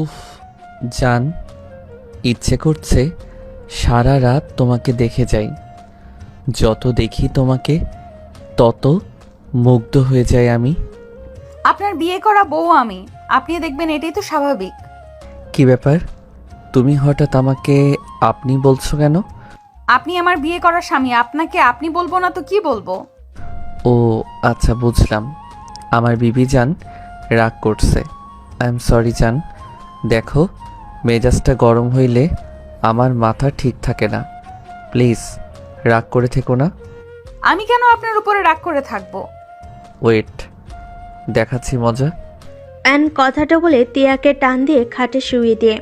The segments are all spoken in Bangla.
উফ জান, ইচ্ছে করছে সারা রাত তোমাকে দেখে যাই। যত দেখি তোমাকে তত মুগ্ধ হয়ে যাই আমি। আপনার বিয়ে করা বউ আমি, আপনি দেখবেন এটাই তো স্বাভাবিক। কি ব্যাপার, তুমি হঠাৎ আমাকে আপনি বলছো কেন? আপনি আমার বিয়ে করা স্বামী, আপনাকে আপনি বলবো না তো কি বলবো? ও আচ্ছা, বুঝলাম। আমার বিবি জান রাগ করছে। আই এম সরি জান। দেখো, মেজাজটা গরম হইলে আমার মাথা ঠিক থাকে না। প্লিজ রাগ করে থেকো না। আমি কেন আপনার উপরে রাগ করে থাকবো? ওয়েট, দেখাচ্ছি মজা। অ্যান কথাটা বলে তিয়াকে টান দিয়ে খাটে শুইয়ে দিয়ে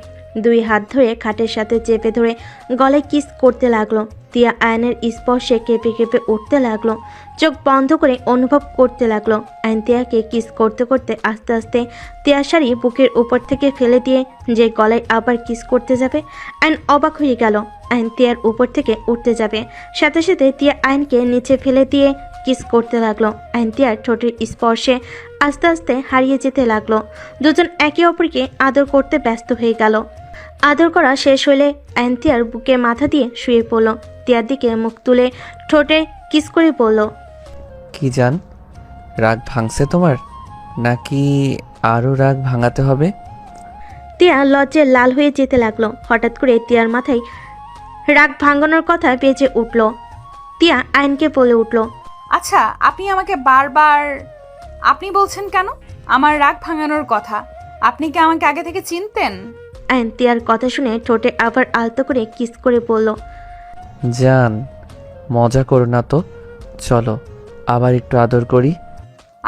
দুই হাত ধরে খাটের সাথে চেপে ধরে গলায় কিস করতে লাগলো। তিয়া আয়নের স্পর্শে কেঁপে কেঁপে উঠতে লাগলো, চোখ বন্ধ করে অনুভব করতে লাগলো। আয়ন তিয়াকে কিস করতে করতে আস্তে আস্তে তিয়ার শাড়ি বুকের উপর থেকে ফেলে দিয়ে যে গলায় আবার কিস করতে যাবে, আয়ন অবাক হয়ে গেল। আয়ন তিয়ার উপর থেকে উঠতে যাবে, সাথে সাথে তিয়া আয়নকে নিচে ফেলে দিয়ে কিস করতে লাগলো। আয়ন তিয়ার ঠোঁটের স্পর্শে আস্তে আস্তে হারিয়ে যেতে লাগলো। দুজন একে অপরকে আদর করতে ব্যস্ত হয়ে গেল। আদর করা শেষ হলে আয়ন তিয়ার বুকে মাথা দিয়ে শুয়ে পড়ল। তিয়ার দিকে মুখ তুলে ঠোঁটে কিস করে বলল, কি জান, রাগ ভাঙছে তোমার, নাকি আরও রাগ ভাঙাতে হবে? তিয়া লজ্জায় লাল হয়ে যেতে লাগলো। হঠাৎ করে তিয়ার মাথায় রাগ ভাঙানোর কথা বেজে উঠল। তিয়া আয়নকে বলে উঠল, আচ্ছা, আপনি আমাকে বারবার আপনি বলছেন কেন? আমার রাগ ভাঙানোর কথা, আপনি কি আমাকে আগে থেকে চিনতেন? আয়ন তিয়ার কথা শুনে ঠোঁটে আবার আলতো করে কিস করে বলল, জান মজা করো না তো, চলো আবার একটু আদর করি।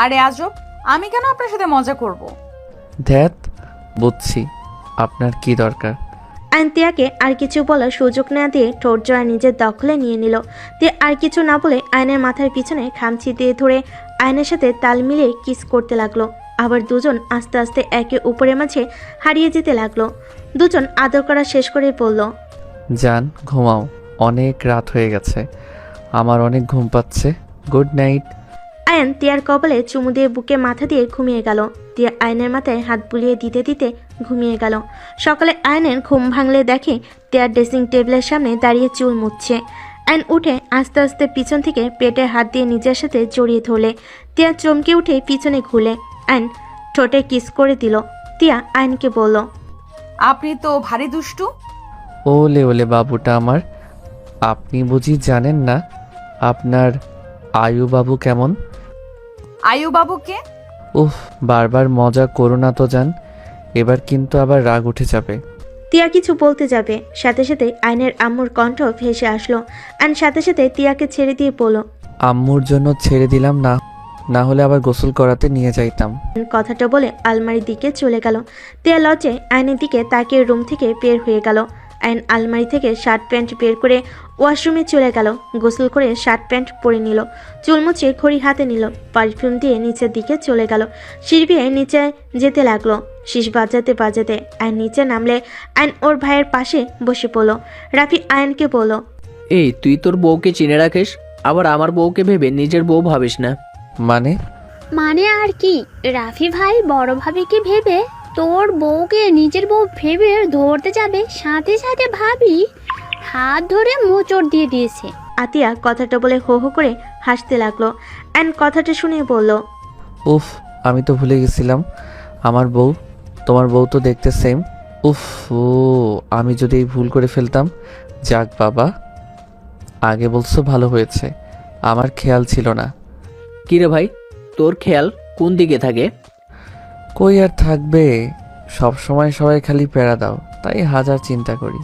আরে আজব, আমি কেন আপনার সাথে মজা করব? ধ্যাত, বুঝছি আপনার কি দরকার। আয়ন তিয়াকে আর কিছু বলার সুযোগ না দিয়ে ঠোঁট জোড়া নিজের দখলে নিয়ে নিল। তিয়া আর কিছু না বলে আয়নের মাথার পিছনে খামচি দিয়ে ধরে আয়নের সাথে তাল মিলিয়ে কিস করতে লাগলো। আবার দুজন আস্তে আস্তে একে উপরের মাঝে হারিয়ে যেতে লাগলো। দুজন আদর করা শেষ করে বলল, জান ঘুমাও, অনেক রাত হয়ে গেছে, আমার অনেক ঘুম পাচ্ছে। Good night. আয়ন তিয়ার কপালে চুমু দিয়ে বুকে মাথা দিয়ে ঘুমিয়ে গেল। তিয়া আয়নের মাথায় হাত বুলিয়ে দিতে দিতে ঘুমিয়ে গেল। সকালে আয়নের ঘুম ভাঙলে দেখে তিয়ার ড্রেসিং টেবিলের সামনে দাঁড়িয়ে চুল মুছছে। আয়ন উঠে আস্তে আস্তে পিছন থেকে পেটে হাত দিয়ে নিজের সাথে জড়িয়ে ধরলে। তিয়া চমকে উঠে পিছনে ঘুরলে। আয়ন ঠোঁটে কিস করে দিল। তিয়া আয়নকে বলল, আপনি তো ভারী দুষ্টু। ওলে ওলে বাবুটা আমার, আপনি বুঝি জানেন না আপনার আয়ু বাবু কেমন? আয়ু বাবুকে? উফ, বারবার মজা করো না তো জান, এবার কিন্তু আবার রাগ উঠে যাবে। তিয়া কিছু বলতে যাবে, সাথে সাথে আয়নের আম্মুর কণ্ঠ ভেসে আসলো। আয়ন সাথে সাথে তিয়াকে ছেড়ে দিয়ে বলল, আম্মুর জন্য ছেড়ে দিলাম না, না হলে আবার গোসল করাতে নিয়ে যাইতাম। কথাটা বলে আলমারির দিকে চলে গেল। তিয়া লজ্জে আয়নের দিকে তাকিয়ে রুম থেকে বের হয়ে গেল। আয়ন আলমারি থেকে শার্ট প্যান্ট বের করে ওয়াশরুমে চলে গেল। গোসল করে শার্ট প্যান্ট পরে নিল, চুল মুছে ঘড়ি হাতে নিল, পারফিউম দিয়ে নিচের দিকে চলে গেল। সিঁড়ি বেয়ে নিচে যেতে লাগলো। শীষ বাজাতে বাজাতে আয়ন নিচে নামলে আয়ন ওর ভাইয়ের পাশে বসে পড়ল। রাফি আয়নকে বলল, এই তুই তোর বউকে চিনে রাখিস, আবার আমার বউকে ভেবে নিজের বউ ভাবিস না। মানে? মানে আর কি, রাফি ভাই বড় ভাবিকে ভেবে তোর বউকে নিজের বউ ভেবে ধরতে যাবে, সাথে সাথে ভাবি হাত ধরে মোচড় দিয়ে দিয়েছে। আতিয়া কথাটা বলে হো হো করে হাসতে লাগলো। অ্যান্ড কথাটা শুনে বলল, উফ, আমি তো ভুলে গেছিলাম, আমার বউ তোমার বউ তো দেখতে সেম। উফ, ও আমি যদি এই ভুল করে ফেলতাম। যাক বাবা, আগে বলছো ভালো হয়েছে, আমার খেয়াল ছিল না। কিরে ভাই, তোর খেয়াল কোন দিকে থাকে? কই আর থাকবে, সব সময় সবাই খালি প্যারা দাও, তাই হাজার চিন্তা করি।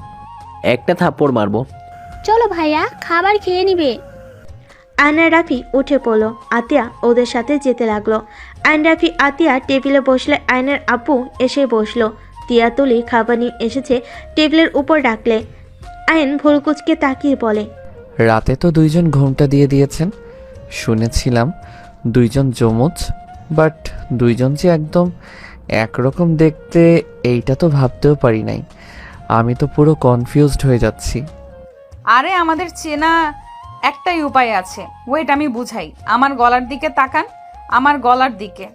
একটা থাপ্পড় মারবো। চলো ভাইয়া, খাবার খেয়ে নিবে। আয়ন রাফি উঠে পড়লো। আতিয়া ওদের সাথে যেতে লাগলো। আয়ন রাফি আতিয়া টেবিলে বসলে আয়নের আপু এসে বসলো। তিয়া তুলি খাবার নিয়ে এসেছে, টেবিলের উপর রাখলে। আয়ন ভুলকুচকে তাকিয়ে বলে, রাতে তো দুইজন ঘুমটা দিয়ে দিয়েছেন, শুনেছিলাম দুইজন যমজ, বাট দুইজন যে একদম একরকম দেখতে, এইটা তো ভাবতেও পারি নাই। আমি তো পুরো কনফিউজড হয়ে যাচ্ছি। আরে আমাদের চেনা একটাই উপায় আছে, ওয়েট আমি বুঝাই। আমার গলার দিকে তাকান, আমার গলার দিকে।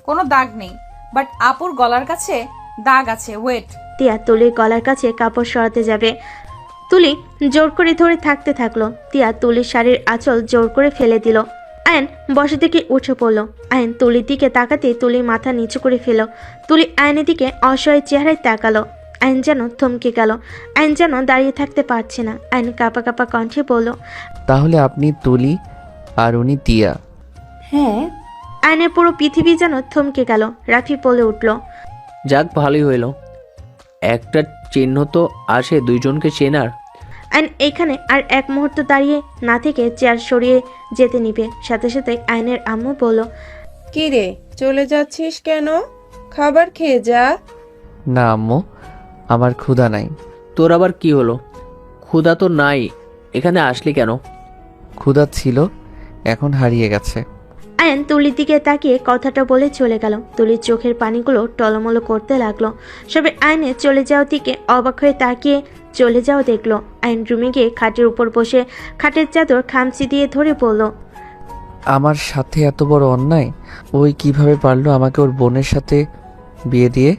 কোনো দাগ নেই, বাট আপুর গলার কাছে দাগ আছে। ওয়েট। তিয়া তুলির গলার কাছে কাপড় সরাতে যাবে, তুলি জোর করে ধরে থাকতে থাকলো। তিয়া তুলির শাড়ির আঁচল জোর করে ফেলে দিল। আয়ন বসা থেকে উঠে পড়লো। আয়ন তুলির দিকে তাকাতে তুলি মাথা নিচু করে ফেল। তুলি আয়নের দিকে অসহায় চেহারায় তাকালো। আয়ন যেন থমকে গেল। আয়ন যেন দাঁড়িয়ে থাকতে পারছে না। আয়ন কাঁপা কাঁপা কণ্ঠে বলল, তাহলে আপনি তুলি আর উনি তিয়া? হ্যাঁ। আয়নের পুরো পৃথিবী যেন থমকে গেল। রাফি বলে উঠল, যাক ভালোই হইল, একটা চিহ্ন তো আসে দুইজনকে চেনার। আয়ন এইখানে আর এক মুহূর্ত দাঁড়িয়ে না থেকে চেয়ার সরিয়ে যেতে নিবে। সাথে সাথে আয়নের আম্মু বলল, কি রে, চলে যাচ্ছিস কেন? খাবার খেয়ে যা। না আম্মু, আমার ক্ষুধা নাই। তোর আবার কি হলো? ক্ষুধা তো নাই, এখানে আসলি কেন? ক্ষুধা ছিল, এখন হারিয়ে গেছে। আয়ন তুলির দিকে তাকিয়ে কথাটা বলে চলে গেল। তুলির চোখের পানিগুলো টলমলো করতে লাগলো। সবে আয়নে চলে যাওয়ার দিকে অবাক হয়ে তাকিয়ে চলে যাওয়া দেখলো। আয়ন রুমে গিয়ে খাটের উপর বসে খাটের চাদর খামচি দিয়ে ধরে বলল, আমার সাথে এত বড় অন্যায়! ওই কিভাবে পারলো আমাকে ওর বোনের সাথে বিয়ে দিয়ে?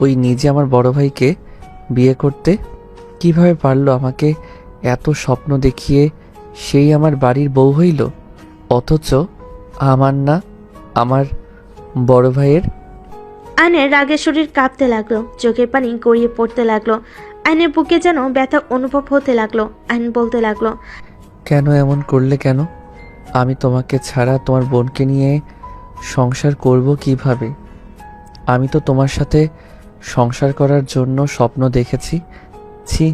ওই নিজে আমার বড় ভাইকে বিয়ে করতে কিভাবে পারলো আমাকে এত স্বপ্ন দেখিয়ে সেই আমার বাড়ির বউ হইল, অথচ আমার না, আমার বড় ভাইয়ের। আয়নের রাগে শরীর কাঁপতে লাগলো, চোখের পানি গড়িয়ে পড়তে লাগলো। আয়নের বুকে যেন ব্যথা অনুভব হতে লাগলো। আয়ন বলতে লাগলো, কেন এমন করলে কেন? আমি তোমাকে ছাড়া তোমার বোনকে নিয়ে সংসার করব কিভাবে? আমি তো তোমার সাথে সংসার করার জন্য স্বপ্ন দেখেছি। ছি,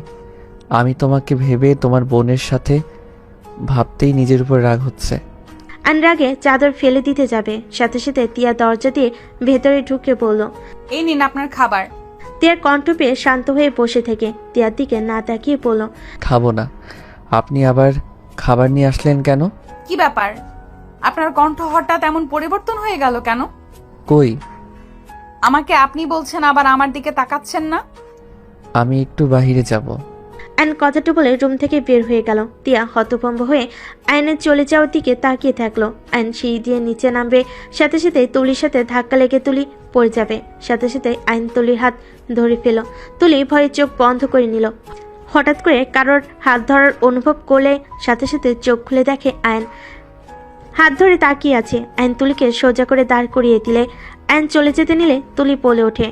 আমি তোমাকে ভেবে তোমার বোনের সাথে ভাবতেই নিজের উপর রাগ হচ্ছে। আয়ন রাগে চাদর ফেলে দিতে যাবে, সাথে সাথে তিয়া দরজা দিয়ে ভেতরে ঢুকে বলল, এই নিন আপনার খাবার। তিয়ার কণ্ঠ পেয়ে শান্ত হয়ে বসে থেকে তিয়ার দিকে না তাকিয়ে বলল, খাবো না। আপনি আবার খাবার নিয়ে আসলেন কেন? কি ব্যাপার, আপনার কণ্ঠ হঠাৎ এমন পরিবর্তন হয়ে গেল কেন? কই? আমাকে আপনি বলছেন, আবার আমার দিকে তাকাচ্ছেন না। আমি একটু বাইরে যাব। আয়ন কথাটা বলে রুম থেকে বের হয়ে গেল। তিয়া হতভম্ব হয়ে আয়নের চলে যাওয়ার দিকে তাকিয়ে থাকলো। আয়ন সিঁড়ি দিয়ে নিচে নামবে, সাথে সাথে তুলির সাথে ধাক্কা লেগে তুলি পড়ে যাবে। সাথে সাথে আয়ন তুলির হাত ধরে ফেল। তুলি ভয়ে চোখ বন্ধ করে নিল। হঠাৎ করে কারোর হাত ধরার অনুভব করলে সাথে সাথে চোখ খুলে দেখে আয়ন হাত ধরে তাকিয়ে আছে। আয়ন তুলিকে সোজা করে দাঁড় করিয়ে দিলে। আয়ন চলে যেতে নিলে তুলি বলে ওঠে,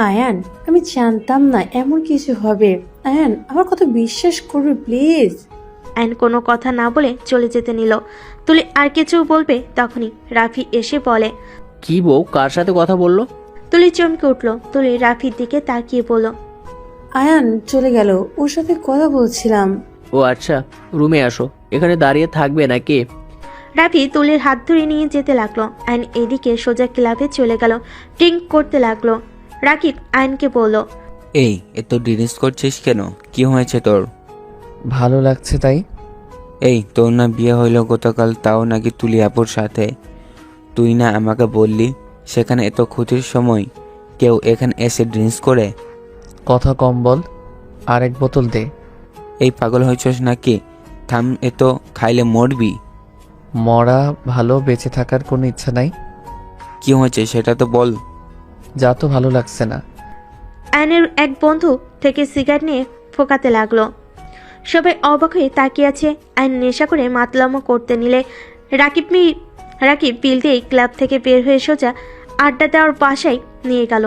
আয়ান, আমি জানতাম না এমন কিছু হবে। আয়ান, আমার কথা বিশ্বাস করবে প্লিজ। আয়ন কোনো কথা না বলে চলে যেতে নিল। তুলি আর কিছু বলবে তখনই রাফি এসে বলে, কি বউ কার সাথে কথা বললো? তুলি চমকে উঠল। তুলি রাফির দিকে তাকিয়ে বলল, আয়ান চলে গেল, ওর সাথে কথা বলছিলাম। ও আচ্ছা, রুমে আসো। এখানে দাঁড়িয়ে থাকবে নাকি? রাফি তুলির হাত ধরে নিয়ে যেতে লাগলো। আয়ন এদিকে সোজা ক্লাবে চলে গেল। ড্রিঙ্ক করতে লাগলো। রাকিব আয়নকে বলল, এই এত ডিরিস করছিস কেন? কি হয়েছে তোর? ভালো লাগছে তাই। এই তোর না বিয়ে হইল গতকাল, তাও নাকি তুলি আপুর সাথে। তুই না আমাকে বললি সেখানে এত ক্ষতির সময় কেউ এখানে এসে ড্রিঙ্কস করে? কথা কম বল, আরেক বোতল দে। এই পাগল হয়েছিস নাকি? থাম, এত খাইলে মরবি। মরা ভালো, বেঁচে থাকার কোনো ইচ্ছা নাই। কি হয়েছে সেটা তো বল। যা তো ভালো লাগছে না। আয়নের এক বন্ধু থেকে সিগারেট নিয়ে ফোকাতে লাগলো। সবাই অবাক হয়ে তাকিয়ে আছে। আয়ন নেশা করে মাতলামো করতে নিলে রাকিব বিল দিয়ে ক্লাব থেকে বের হয়ে সোজা আড্ডা দেওয়ার বাসায় নিয়ে গেল।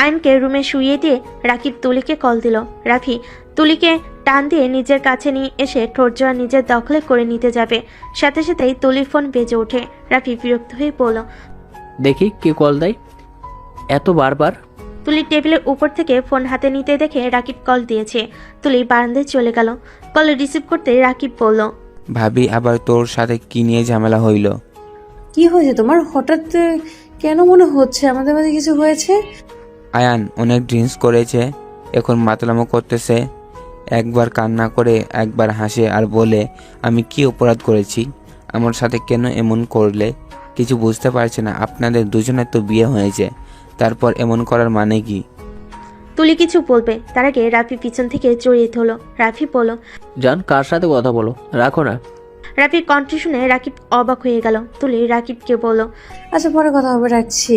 আয়নকে রুমে শুইয়ে দিয়ে রাকিব তুলিকে কল দিল। রাফি তুলিকে টান দিয়ে নিজের কাছে নিয়ে এসে ঠোঁটজোড়া নিজের দখলে করে নিতে যাবে। সাথে সাথেই তুলির ফোন বেজে ওঠে। রাফি বিরক্ত হয়ে বলল, দেখি কে কল দেয় এত বারবার। তুলি টেবিলের উপর থেকে ফোন হাতে নিতে দেখে রাকিব কল দিয়েছে। তুলি বারান্দায় চলে গেল। কল রিসিভ করতে রাকিব বলল, ভাবি আবার তোর সাথে কি নিয়ে ঝামেলা হইল? কি হয়েছে তোমার? হঠাৎ কেন মনে হচ্ছে আমাদের মাঝে কিছু হয়েছে? আয়ান অনেক ড্রিঙ্কস করেছে, এখন মাতলামো করতেছে। একবার কান্না করে একবার হাসে আর বলে আমি কি অপরাধ করেছি, আমার সাথে কেন এমন করলে? কিছু বুঝতে পারছে না। আপনাদের দুজনের তো বিয়ে হয়েছে, তারপর এমন করার মানে কি? তুলি কিছু বলবে তার আগে রাফি পিছন থেকে জড়িয়ে ধরল। রাফি বলল, জান কার সাথে কথা বলো, রাখো না। রাফির কণ্ঠ শুনে রাকিব অবাক হয়ে গেল। তুলি রাকিবকে বলল। আচ্ছা পরে কথা হবে, রাখছি।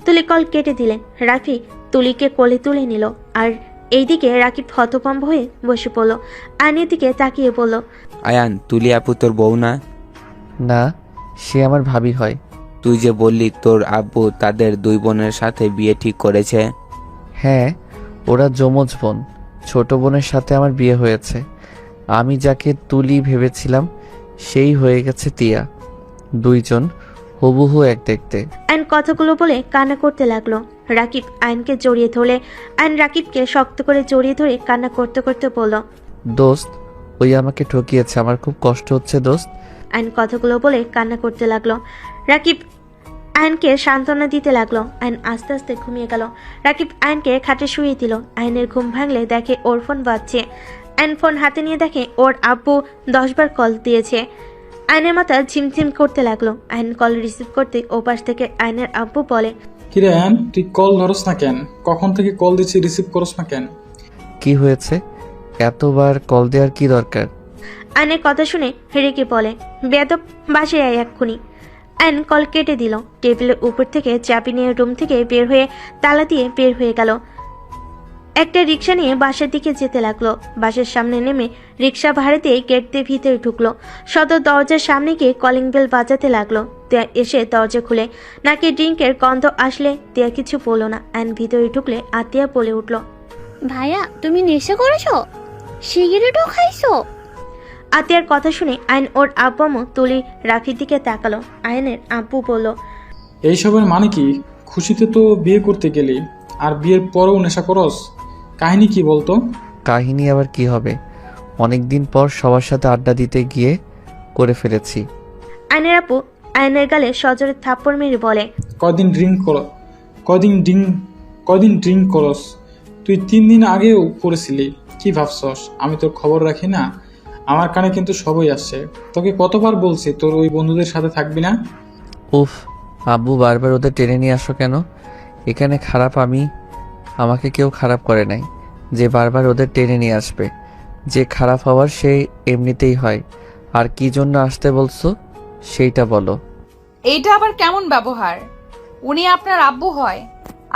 তুলি কল কেটে দিলেন। রাফি তুলিকে কোলে তুলে নিল। আর এইদিকে রাকিব হতভম্ব হয়ে বসে পড়ল। আয়নের দিকে তাকিয়ে বলল। আয়ান, তুলি আপু তোর বউ না? না, সে আমার ভাবি হয়। তুই যে বললি তোর আব্বু তাদের দুই বোনের সাথে বিয়ে ঠিক করেছে। হ্যাঁ, ওরা যমজ বোন। ছোট বোনের সাথে আমার বিয়ে হয়েছে। আমি যাকে তুলি ভেবেছিলাম সেই হয়ে গেছে তিয়া। দুইজন হুবহু এক দেখতে। আইন কথাগুলো বলে কান্না করতে লাগলো। রাকিব আইনকে জড়িয়ে ধরলে আইন রাকিবকে শক্ত করে জড়িয়ে ধরে কান্না করতে করতে বলল। দোস্ত, ওই আমাকে ঠকিয়েছে, আমার খুব কষ্ট হচ্ছে দোস্ত। আইন কথাগুলো বলে কান্না করতে লাগলো। রাকিব আইনকে সান্ত্বনা দিতে লাগলো। আইন আস্তে আস্তে ঘুমিয়ে গেল। রাকিব আইনকে খাটে শুয়ে দিল। আইনের ঘুম ভাঙলে দেখে ওর ফোন বাজছে। আইন ফোন হাতে নিয়ে দেখে ওর আব্বু 10 বার কল দিয়েছে। আইনের মাথা ঝিমঝিম করতে লাগলো। আইন কল রিসিভ করতে ওপাশ থেকে আইনের আব্বু বলে। কিরে আয়ান, তুই কল ধরস না কেন? কখন থেকে কল দিচ্ছি, রিসিভ করস না কেন? কি হয়েছে? এতবার কল দেওয়ার কি দরকার? আইনের কথা শুনে রেগে বলে, বেয়াদব, বাসে আয় এক্ষুনি। আইন কল কেটে দিল। টেবিলের উপর থেকে চাবি নিয়ে রুম থেকে বের হয়ে তালা দিয়ে বের হয়ে গেল। একটা রিক্সা নিয়ে বাসার দিকে যেতে লাগলো। বাসার সামনে নেমে রিক্সা ভাড়া দিয়ে গেট দিয়ে ভিতরে ঢুকলো। সদর দরজার সামনে গিয়ে কলিং বেল বাজাতে লাগলো। তিয়া এসে দরজা খুলে নাকি ড্রিঙ্কের গন্ধ আসলে তিয়া কিছু বললো না। আইন ভিতরে ঢুকলে আতিয়া বলে উঠলো। ভাইয়া, তুমি নেশা করেছো? সিগারেটও খাইছো? আতিয়ার কথা শুনে আইন ওর আব্বু তুলি রাফির দিকে তাকালো। আইনের আব্বু বলল। এইসবের মানে কি? খুশিতে তো বিয়ে করতে গেলি, আর বিয়ের পরেও নেশা করস? কাহিনী কি বলতো? কাহিনী আবার কি হবে? অনেকদিন পর সবার সাথে আড্ডা দিতে গিয়ে করে ফেলেছি। আইনের আপু আইনের গালে সজোরে থাপ্পড় মেরে বলে। কদিন ড্রিঙ্ক করস? তুই 3 দিন আগেও করেছিলি। কি ভাবছস আমি তোর খবর রাখি না? আমার কানে কিন্তু সবই আসছে। তোকে কতবার বলছি তোর ওই বন্ধুদের সাথে থাকবি না? উফ, আব্বু বারবার ওদের টেনে নিয়ে আসো কেন? এখানে খারাপ আমাকে কেউ খারাপ করে নাই যে বারবার ওদের টেনে নিয়ে আসবে। যে খারাপ হওয়ার সেই এমনিতেই হয়। আর কি জন্য আসতে বলছো সেইটা বলো। এইটা আবার কেমন ব্যবহার? উনি আপনার আব্বু হয়,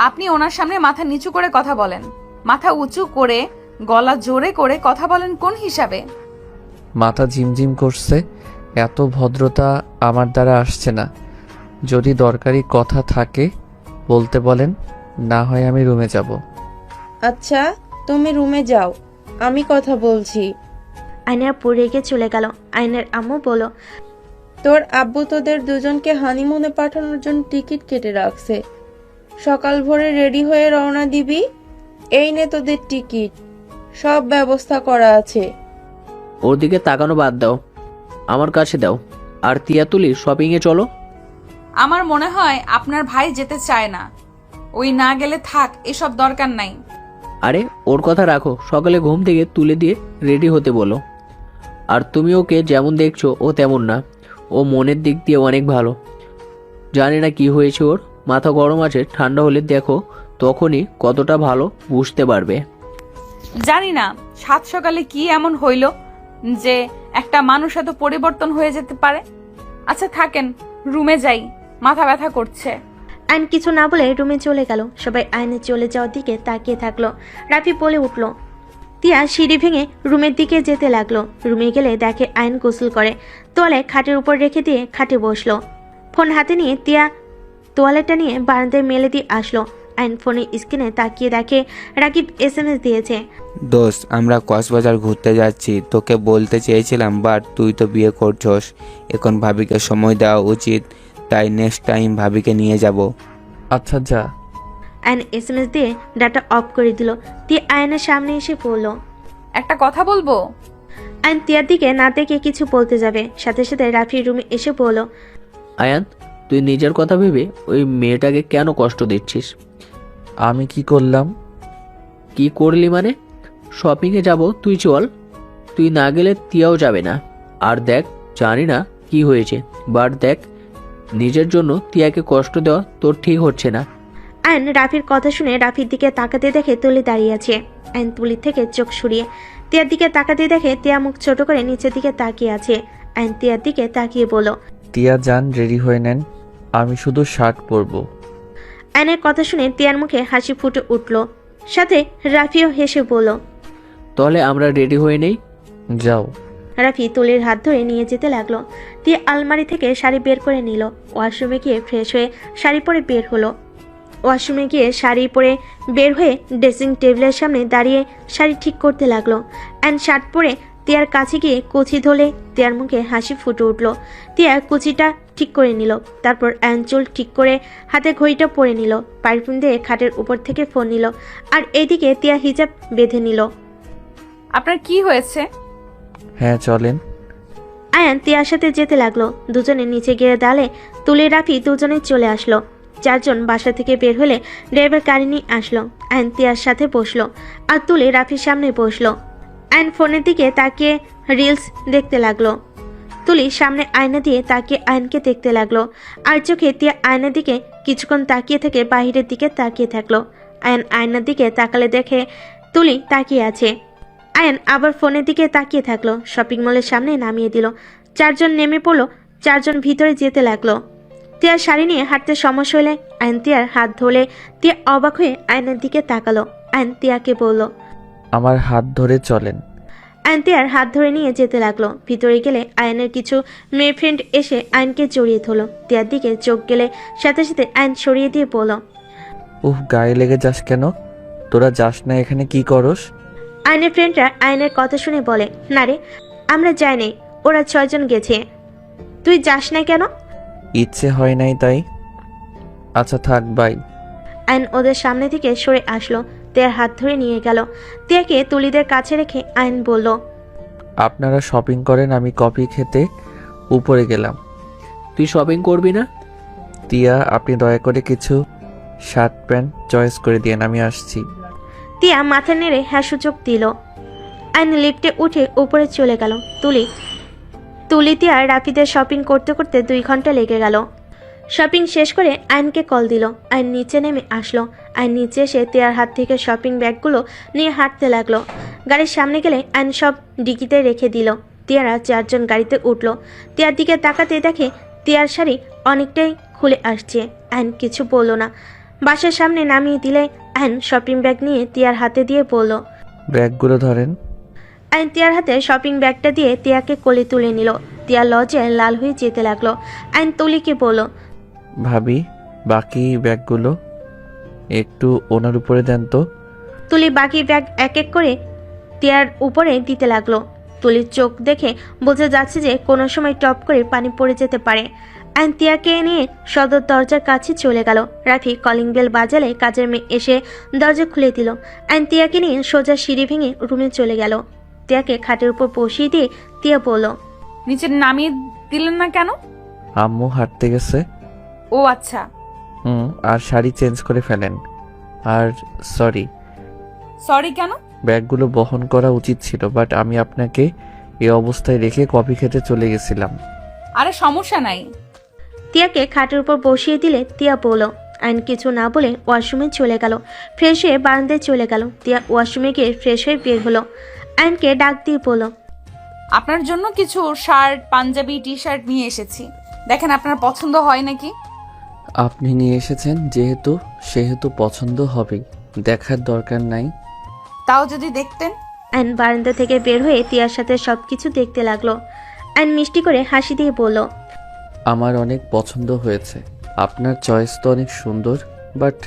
আপনি ওনার সামনে মাথা নিচু করে কথা বলেন, মাথা উঁচু করে গলা জোরে করে কথা বলেন কোন হিসাবে? মাথা ঝিমঝিম করছে। এত ভদ্রতা আমার দ্বারা আসছে না। যদি দরকারি কথা থাকে বলতে বলেন, না হয় আমি রুমে যাব। আচ্ছা তুমি রুমে যাও, আমি কথা বলছি। আইনের আপু রেগে চলে গেল। আইনের আম্মু বলল। তোর আব্বু তোদের দুজনকে হানিমুনে পাঠানোর জন্য টিকিট কেটে রাখছে। সকাল ভোরে রেডি হয়ে রওনা দিবি। এই নে তোদের টিকিট, সব ব্যবস্থা করা আছে। ওর দিকে তাকানো বাদ দাও, আমার কাছে দাও। আর তিয়া তুলি শপিংয়ে চলো। আমার মনে হয় আপনার ভাই যেতে চায় না। ওই না গেলে থাক, এসব দরকার নাই। আরে ওর কথা রাখো, সকালে ঘুম থেকে তুলে দিয়ে রেডি হতে বলো। আর তুমি ওকে যেমন দেখছো ও তেমন না, ও মনের দিক দিয়ে অনেক ভালো। জানি না কি হয়েছে ওর, মাথা গরম আছে, ঠান্ডা হলে দেখো তখনই কতটা ভালো বুঝতে পারবে। জানি না সাত সকালে কি এমন হইল যে একটা মানুষ এত পরিবর্তন হয়ে যেতে পারে। আচ্ছা থাকেন, রুমে যাই, মাথা ব্যথা করছে। আইন কিছু না বলে রুমে চলে গেল। সবাই আইনের চলে যাওয়ার দিকে তাকিয়ে থাকলো। রাফি বলে উঠল। তিয়া সিঁড়ি ভেঙে রুমের দিকে যেতে লাগলো। রুমে গেলে দেখে আইন গোসল করে। তোয়ালে খাটের উপর রেখে দিয়ে খাটে বসলো। ফোন হাতে নিয়ে তিয়া তোয়ালেটা নিয়ে বারান্দায় মেলে দিয়ে আসলো। আইন ফোনের স্ক্রিনে তাকিয়ে দেখে রাকিব SMS দিয়েছে। দোস্ত, আমরা কক্সবাজার ঘুরতে যাচ্ছি। তোকে বলতে চেয়েছিলাম, বাট তুই তো বিয়ে করছস। এখন ভাবিকে সময় দেওয়া উচিত, তাই নেক্সট টাইম ভাবিকে নিয়ে যাব। আচ্ছা যা। আইন SMS দিয়ে ডাটা অফ করে দিল। তিয়া আয়নের সামনে এসে পড়ল। একটা কথা বলবো? আইন তিয়ার দিকে না দেখে কিছু বলতে যাবে, সাথে সাথে রাফির রুমে এসে পড়ল। আয়ান, তুই নিজের কথা ভেবে ওই মেয়েটাকে কেন কষ্ট দিচ্ছিস? আমি কি করলাম? কি করলি মানে? শপিংয়ে যাব, তুই চল। তুই না গেলে তিয়াও যাবে না। আর দেখ, জানি না কি হয়েছে, বাট দেখ, নিজের জন্য তিয়াকে কষ্ট দেওয়া তোর ঠিক হচ্ছে না। আইন রাফির কথা শুনে রাফির দিকে তাকাতে দেখে তুলি দাঁড়িয়ে আছে। আইন তুলির থেকে চোখ সরিয়ে তিয়ার দিকে তাকাতে দেখে তিয়া মুখ ছোট করে নিচের দিকে তাকিয়ে আছে। আয়ন তিয়ার দিকে তাকিয়ে বলল। টিয়া যান, রেডি হয়ে নেন, আমি শুধু শার্ট পরবো। আয়নের কথা শুনে তিয়ার মুখে হাসি ফুটে উঠল, সাথে রাফিও হেসে বলল। তাহলে আমরা রেডি হয়ে নেই। যাও। রাফি তুলির হাত ধরে নিয়ে যেতে লাগলো। তিয়া আলমারি থেকে শাড়ি বের করে নিল। ওয়াশরুমে গিয়ে ফ্রেশ হয়ে শাড়ি পরে বের হলো। ওয়াশরুমে গিয়ে শাড়ি পরে বের হয়ে ড্রেসিং টেবিলের সামনে দাঁড়িয়ে শাড়ি ঠিক করতে লাগলো। অ্যান্ড শার্ট পরে তিয়ার কাছে গিয়ে কুচি ধরলে তিয়ার মুখে হাসি ফুটে উঠল। তিয়া কুচিটা ঠিক করে নিল, তারপর অ্যান চুল ঠিক করে হাতে ঘড়িটা পরে নিল, পারফিউম দিয়ে খাটের উপর থেকে ফোন নিল, আর এইদিকে তিয়া হিজাব বেঁধে নিল। আপনার কি হয়েছে? হ্যাঁ চলেন। আয়ান তিয়ার সাথে যেতে লাগলো। দুজনে নিচে গিয়ে দাঁড়ালে তুলে রাফি দুজনে চলে আসলো। চারজন বাসা থেকে বের হলে ড্রাইভার গাড়ি নিয়ে আসলো। আয়ন তিয়ার সাথে বসলো আর তুলে রাফির সামনে বসলো। আয়ন ফোনের দিকে তাকিয়ে রিলস দেখতে লাগলো। তুলি সামনে আয়না দিয়ে তাকিয়ে আয়নকে দেখতে লাগলো, আর চোখে তিয়া আয়নার দিকে কিছুক্ষণ তাকিয়ে থেকে বাহিরের দিকে তাকিয়ে থাকলো। আয়ন আয়নার দিকে তাকালে দেখে তুলি তাকিয়ে আছে। আয়ন আবার ফোনের দিকে তাকিয়ে থাকলো। শপিং মলের সামনে নামিয়ে দিল। চারজন নেমে পড়লো, চারজন ভিতরে যেতে লাগলো। তিয়ার শাড়ি নিয়ে হাঁটতে সমস্যা হলে আয়ন তিয়ার হাত ধরলে তিয়া অবাক হয়ে আয়নের দিকে তাকালো। আয়ন তিয়াকে বলল। আমার হাত ধরে চলেন। আয়ন তিয়ার হাত ধরে নিয়ে যেতে লাগলো। ভিতরে গেলে আয়নের কিছু মেয়ে ফ্রেন্ড এসে আয়নকে জড়িয়ে ধরলো। তিয়ার দিকে চোখ গেলে সাথে সাথে আয়ন সরিয়ে দিয়ে বলল। গায়ে লেগে যাস কেন? তোরা যাস না, এখানে কি করস? আয়নের ফ্রেন্ডরা আয়নের কথা শুনে বলে, না রে, আমরা যাই নাই, ওরা 6 জন গেছে। তুই যাস না কেন? ইচ্ছে হয় নাই তাই। আচ্ছা থাক, বাই। আয়ন ওদের সামনে থেকে সরে আসলো। তিয়ার হাত ধরে নিয়ে গেল। তিয়াকে তুলিদের কাছে রেখে আয়ন বলল। আপনারা শপিং করেন, আমি কফি খেতে উপরে গেলাম। তুই শপিং করবি না? টিয়া, আপনি দয়া করে কিছু শার্ট প্যান্ট চয়েস করে দিন, আমি আসছি। তিয়া মাথা নেড়ে হ্যাঁ সূচক দিল। আয়ন লিফটে উঠে উপরে চলে গেল। তুলি তিয়ার রাফিদের শপিং করতে করতে 2 ঘন্টা লেগে গেল। শপিং শেষ করে আয়নকে কল দিল। আয়ন নিচে নেমে আসলো। আয়ন নিচে এসে তিয়ার হাত থেকে শপিং ব্যাগগুলো নিয়ে হাঁটতে লাগলো। গাড়ির সামনে গেলে আয়ন সব ডিকিতে রেখে দিল। তিয়ারা 4 জন গাড়িতে উঠলো। তিয়ার দিকে তাকাতে দেখে তিয়ার শাড়ি অনেকটাই খুলে আসছে। আয়ন কিছু বলল না। বাসার সামনে নামিয়ে দিলে আয়ন শপিং ব্যাগ নিয়ে তিয়ার হাতে দিয়ে বলল। ব্যাগগুলো ধরেন। আয়ন তিয়ার হাতে শপিং ব্যাগটা দিয়ে তিয়াকে কোলে তুলে নিল। তিয়া লজ্জে লাল হয়ে যেতে লাগলো। আয়ন তুলিকে বলল। ভাবি, বাকি ব্যাগগুলো একটু ওনার উপরে দেন তো। তুলি বাকি ব্যাগ এক এক করে তিয়ার উপরে দিতে লাগলো। তুলির চোখ দেখে বোঝা যাচ্ছে যে কোনো সময় টপ করে পানি পড়ে যেতে পারে। আয়ন তিয়াকে নিয়ে সদর দরজার কাছে চলে গেল। রাফি কলিং বেল বাজালে কাজের মেয়ে এসে দরজা খুলে দিল। আয়ন তিয়াকে নিয়ে সোজা সিঁড়ি ভেঙে রুমে চলে গেল। তিয়াকে খাটের উপর বসিয়ে দিয়ে তিয়া বলল। নিচে নামিয়ে দিলেন না কেন? আম্মু হাঁটতে গেছে। ও আচ্ছা। আর শাড়ি চেঞ্জ করে ফেলেন। আর সরি। সরি কেন? ব্যাগগুলো বহন করা উচিত ছিল, বাট আমি আপনাকে এই অবস্থায় রেখে কফি খেতে চলে গেছিলাম। আরে সমস্যা নাই। তিয়াকে খাটের উপর বসিয়ে দিলে তিয়া বলল। আয়ন কিছু না বলে ওয়াশরুমে চলে গেল। ফ্রেশ হয়ে বারান্দায় চলে গেল। তিয়া ওয়াশরুমে গিয়ে ফ্রেশ হয়ে বের হলো। আয়নকে ডাক দিয়ে বলল। আপনার জন্য কিছু শার্ট, পাঞ্জাবি, টি শার্ট নিয়ে এসেছি, দেখেন আপনার পছন্দ হয় নাকি। আপনি নিয়ে এসেছেন সেহেতু পছন্দ হবেই, দেখার দরকার নাই। তাও যদি দেখতেন। আয়ন বারান্দা থেকে বের হয়ে তিয়ার সাথে সবকিছু দেখতে লাগলো। আয়ন মিষ্টি করে হাসি দিয়ে বলল। আমার অনেক পছন্দ হয়েছে। আপনার চয়েস তো অনেক সুন্দর, বাট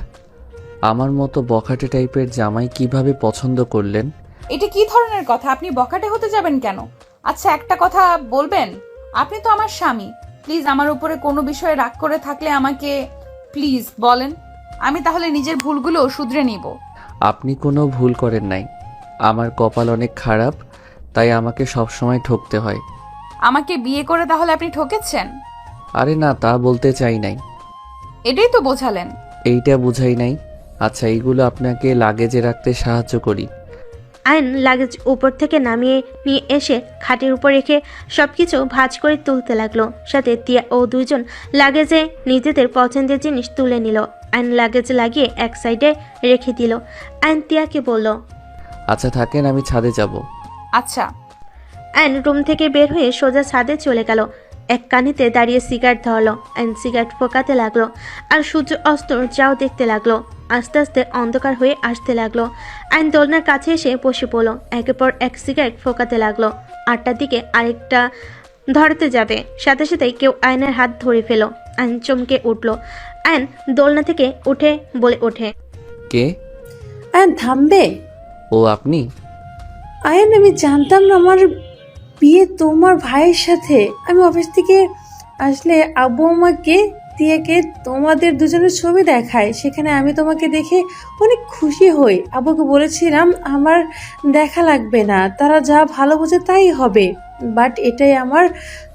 আমার মতো বখাটে টাইপের জামাই কিভাবে পছন্দ করলেন? এটা কি ধরনের কথা? আপনি বখাটে হতে যাবেন কেন? আচ্ছা একটা কথা বলবেন, আপনি তো আমার স্বামী, প্লিজ আমার উপরে কোনো বিষয়ে রাগ করে থাকলে আমাকে প্লিজ বলেন, আমি তাহলে নিজের ভুলগুলো শুধরে নিব। আপনি কোনো ভুল করেন নাই। আমার কপাল অনেক খারাপ, তাই আমাকে সবসময় ঠকতে হয়। আমাকে বিয়ে করে তাহলে আপনি ঠকেছেন? আরে না, তা বলতে চাই নাই। এটাই তো বোঝালেন। এইটা বুঝাই নাই। আচ্ছা, এইগুলো আপনাকে লাগেজে রাখতে সাহায্য করি। আয়ন লাগেজ উপর থেকে নামিয়ে নিয়ে এসে খাটের উপর রেখে সবকিছু ভাঁজ করে তুলতে লাগলো। সাথে তিয়া ও 2 জন লাগেজে নিজেদের পছন্দের জিনিস তুলে নিল। আয়ন লাগেজ লাগিয়ে এক সাইডে রেখে দিল। আয়ন তিয়াকে বলল। আচ্ছা থাকেন, আমি ছাদে যাব। আচ্ছা। অ্যান রুম থেকে বের হয়ে সোজা ছাদে চলে গেল। এক কানিতে দাঁড়িয়ে সিগারেট ধরলো। অ্যান সিগারেট ফোকাতে লাগলো আর সূর্য অস্ত যাও দেখতে লাগলো। আস্তে আস্তে অন্ধকার হয়ে আসতে লাগলো। অ্যান দোলনার কাছে এসে বসে পড়লো। একের পর এক সিগারেট ফোকাতে লাগলো। 8টার দিকে আরেকটা ধরতে যাবে, সাথে সাথেই কেউ আয়নের হাত ধরে ফেলো। অ্যান চমকে উঠলো। অ্যান দোলনা থেকে উঠে বলে ওঠে, কে? আয়ান থামবে। ও আপনি? আয়ান আমি জানতাম না আমার বিয়ে তোমার ভাইয়ের সাথে। আমি অফিস থেকে আসলে আব্বু আমাকে তিয়াকে তোমাদের দুজনের ছবি দেখায়, সেখানে আমি তোমাকে দেখে অনেক খুশি হই। আব্বুকে বলেছিলাম আমার দেখা লাগবে না, তারা যা ভালো বোঝে তাই হবে। বাট এটাই আমার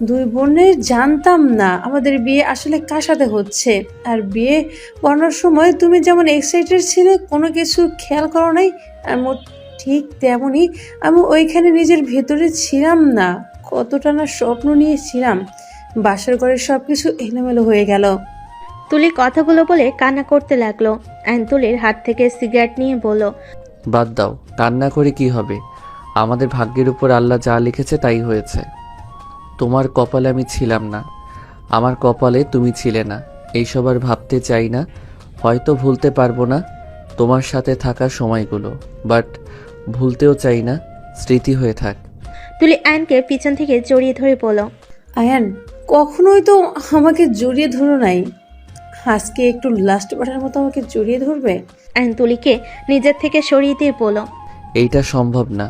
দুই বোনের জানতাম না আমাদের বিয়ে আসলে কার সাথে হচ্ছে। আর বিয়ে করানোর সময় তুমি যেমন এক্সাইটেড ছিলে, কোনো কিছু খেয়াল করো নাই, ঠিক তেমনই আমি ওইখানে নিজের ভেতরে ছিলাম না। কতটা না স্বপ্ন নিয়েছিলাম, বাসার ঘরের সব কিছু এলোমেলো হয়ে গেল। তুলি কথাগুলো বলে কান্না করতে লাগলো। অ্যান তুলির হাত থেকে সিগারেট নিয়ে বলল, বাদ দাও, কান্না করে কি হবে? আমাদের ভাগ্যের উপর আল্লাহ যা লিখেছে তাই হয়েছে। তোমার কপালে আমি ছিলাম না, আমার কপালে তুমি ছিলে না। এইসব আর ভাবতে চাই না, হয়তো ভুলতে পারবো না তোমার সাথে থাকা সময়গুলো, বাট ভুলতেও চাই না, স্মৃতি হয়ে থাক। তুলি অ্যানকে পিছন থেকে জড়িয়ে ধরে বলল, আয়ান কখনোই তো আমাকে জড়িয়ে ধরো নাই, আজকে একটু লাস্ট বারের মতো আমাকে জড়িয়ে ধরবে। অ্যান তুলিকে নিজের থেকে সরিয়ে দিয়ে বলল, এইটা সম্ভব না,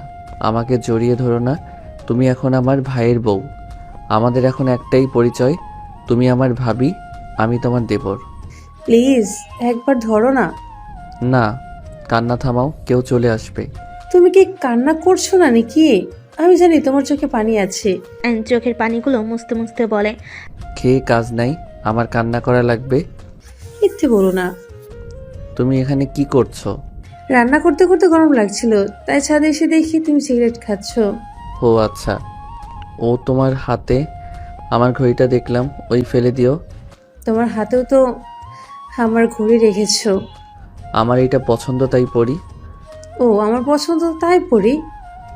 আমাকে জড়িয়ে ধরো না। তুমি এখন আমার ভাইয়ের বউ, আমাদের এখন একটাই পরিচয়, তুমি আমার ভাবি, আমি তোমার দেবর। প্লিজ একবার ধরো না। না, কান্না থামাও, কেউ চলে আসবে। তুমি কি কান্না করছো না নাকি? আমি জানি তোমার চোখে পানি আছে। অ্যান চোখের পানিগুলো মুছতে মুছতে বলে, খেয়ে কাজ নাই, আমার কান্না করা লাগবে? মিথ্যে বলো না। তুমি এখানে কি করছো? রান্না করতে করতে গরম লাগছিল, তাই ছাদে এসে দেখি তুমি সিগারেট খাচ্ছো। ও আচ্ছা, ও তোমার হাতে আমার ঘড়িটা দেখলাম, ওই ফেলে দিও। তোমার হাতেও তো আমার ঘড়ি রেখেছো। আমার এটা পছন্দ তাই পড়ি। ও আমার পছন্দ তাই পড়ি।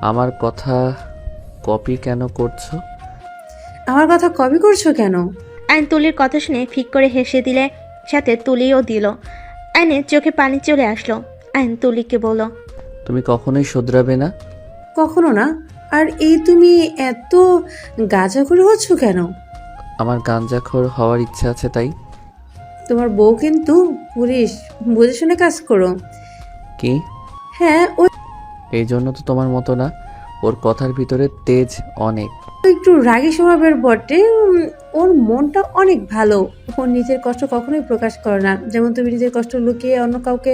আমার কথা কপি কেন করছো? আমার কথা কপি করছো কেন? অ্যান তুলির কথা শুনে ফিক করে হেসে দিলে, সাথে তুলিও দিল। অ্যানের চোখে পানি চলে আসলো। অ্যান তুলিকে বলল, তুমি কখনোই শুধরাবে না। কখনো না। আর এই তুমি এত গাঁজা করে হচ্ছ কেন? আমার গাঞ্জাখোর হওয়ার ইচ্ছা আছে তাই। তোমার বউ কিন্তু পুলিশ, বুঝে শুনে কাজ করো। কি? হ্যাঁ, ও এই জন্য তো তোমার মতো না, ওর কথার ভিতরে তেজ অনেক। একটু রাগী স্বভাবের বটে। ওর মনটা অনেক ভালো। ও নিজের কষ্ট কখনোই প্রকাশ করে না। যেমন তুমি নিজের কষ্ট লুকিয়ে অন্য কাউকে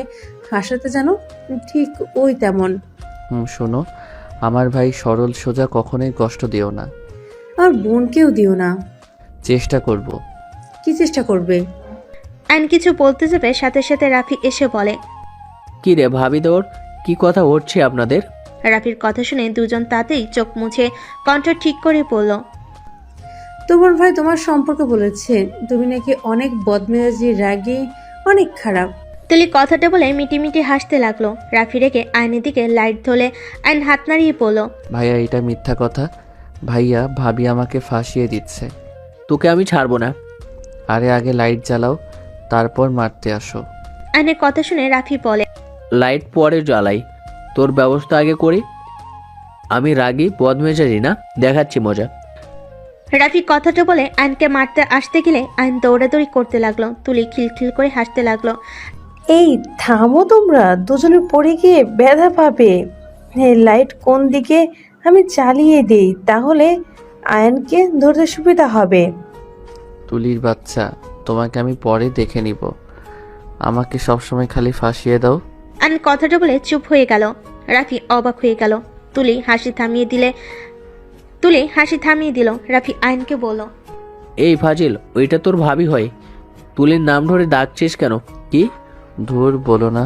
হাসাতে জানো, ঠিক ওই তেমন। শোনো, আমার ভাই সরল সোজা, কখনোই কষ্ট দিও না। আর বোনকেও দিও না। চেষ্টা করব। কি চেষ্টা করবে? অ্যান কিছু বলতে যাবে, সাথে সাথে রাফি এসে বলে, কি রে ভাবি, তোর কি কথা হচ্ছে আপনাদের? রাফির কথা শুনে দুজন তাতেই চোখ মুছে কণ্ঠ ঠিক করে বলল, তোমার ভাই তোমার সম্পর্কে বলেছে তুমি নাকি অনেক বদমেজাজি, রাগী, অনেক খারাপ। তুলি কথাটা বলে মিটিমিটি হাসতে লাগলো। রাফি রেখে আয়নের দিকে লাইট ধরে আইন হাত নাড়িয়ে বলল, ভাইয়া এটা মিথ্যা কথা, ভাইয়া ভাবি আমাকে ফাঁসিয়ে দিচ্ছে। তোকে আমি ছাড়বো না। আরে আগে লাইট জ্বালাও, তারপর মারতে আসো। আইনের কথা শুনে রাফি বলে, লাইট পরে জ্বালাই, তোর ব্যবস্থা আগে করি। আমি রাগী বদমেজাজি না, দেখাচ্ছি মজা। রাফি কথাটা বলে আইনকে মারতে আসতে গেলে আইন দৌড়াদৌড়ি করতে লাগলো। তুলি খিলখিল করে হাসতে লাগলো। এই থামো, তোমরা দুজনে পড়ে গিয়ে ব্যথা পাবে। লাইট কোন দিকে আমি চালিয়ে দিই, তাহলে আয়নকে ধরতে সুবিধা হবে। তুলির বাচ্চা, তোমাকে আমি পরে দেখে নিব, আমাকে সবসময় খালি ফাঁসিয়ে দাও। আইন কথাটা বলে চুপ হয়ে গেল। রাফি অবাক হয়ে গেল। তুলি হাসি থামিয়ে দিল। রাফি আইনকে বলল, এই ফাজিল, ওইটা তোর ভাবি হয়, তুলির নাম ধরে ডাকছিস কেন? কি? ধুর বলো না,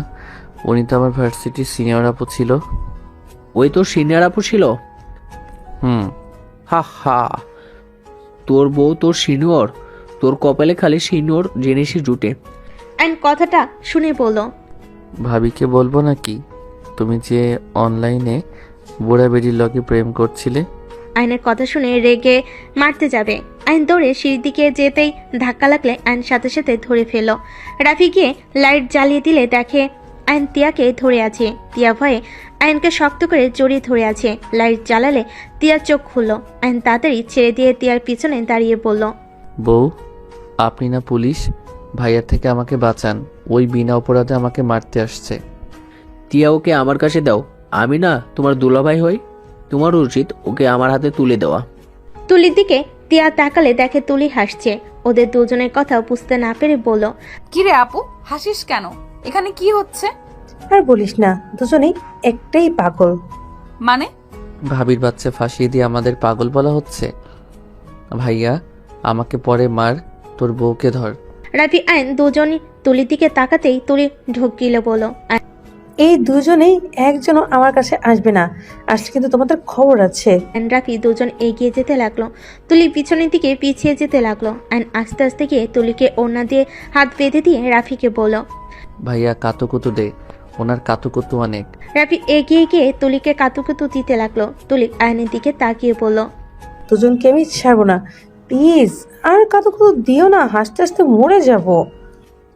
উনি তো আমার ভার্সিটির সিনিয়র আপু ছিল। ওই তোর সিনিয়র আপু ছিল? হা হা, তোর বউ তোর সিনিয়র? তোর কপালে খালি সিনিয়র জিনিসই জুটে। আইন কথাটা শুনে বলল, ভাবিকে বলবো নাকি তুমি যে অনলাইনে বুড়া বেডির লগে প্রেম করছিলে? আয়নের কথা শুনে রেগে মারতে যাবে। আইন দৌড়ে সিঁড়ির দিকে যেতেই ধাক্কা লাগলে আইন সাথে সাথে ধরে ফেলল। রাফি গিয়ে লাইট জ্বালিয়ে দিলে দেখে আইন তিয়াকে ধরে আছে। তিয়া ভয়ে আইনকে শক্ত করে জড়িয়ে ধরে আছে। লাইট জ্বালালে তিয়ার চোখ খুলল। আইন তাড়াতাড়ি ছেড়ে দিয়ে তিয়ার পিছনে দাঁড়িয়ে বলল, বউ, আপনি না পুলিশ? ভাইয়ার থেকে আমাকে বাঁচান। ওই বিনা অপরাধে আমাকে মারতে আসছে। তিয়া ওকে আমার কাছে দাও, আমি না তোমার দুলাভাই হই, তোমার উচিত ওকে আমার হাতে তুলে দেওয়া। তুলির দিকে তিয়া তাকালে দেখে তুলি হাসছে। ওদের দুজনের কথা বুঝতে না পেরে বলল, কিরে আপু, হাসিস কেন? এখানে কি হচ্ছে? আর বলিস না, দুজনেই একটাই পাগল। মানে? ভাবির বাচ্চা ফাঁসিয়ে দিয়ে আমাদের পাগল বলা হচ্ছে? ভাইয়া, আমাকে পরে মার, তোর বউকে ধর। রাফি আইন দুজনই তুলির দিকে তাকাতেই তুলি ঢোক গিলে বলল, এই দুজনেই একজনও আমার কাছে আসবে না, আসলে কিন্তু তোমাদের খবর আছে। আইন রাফি দুজন এগিয়ে যেতে লাগলো। তুলি পিছনের দিকে পিছিয়ে যেতে লাগলো। আইন আস্তে আস্তে গিয়ে তুলিকে ওড়না দিয়ে হাত বেঁধে দিয়ে রাফিকে বলল, ভাইয়া কাতুকুতু দে, ওনার কাতুকুতু অনেক। রাফি এগিয়ে গিয়ে তুলিকে কাতুকুতু দিতে লাগলো। তুলি আয়নের দিকে তাকিয়ে বলল, দুজনকে আমি ছাড়বো না, প্লিজ আর কত দিও না, হাসতে হাসতে মরে যাব।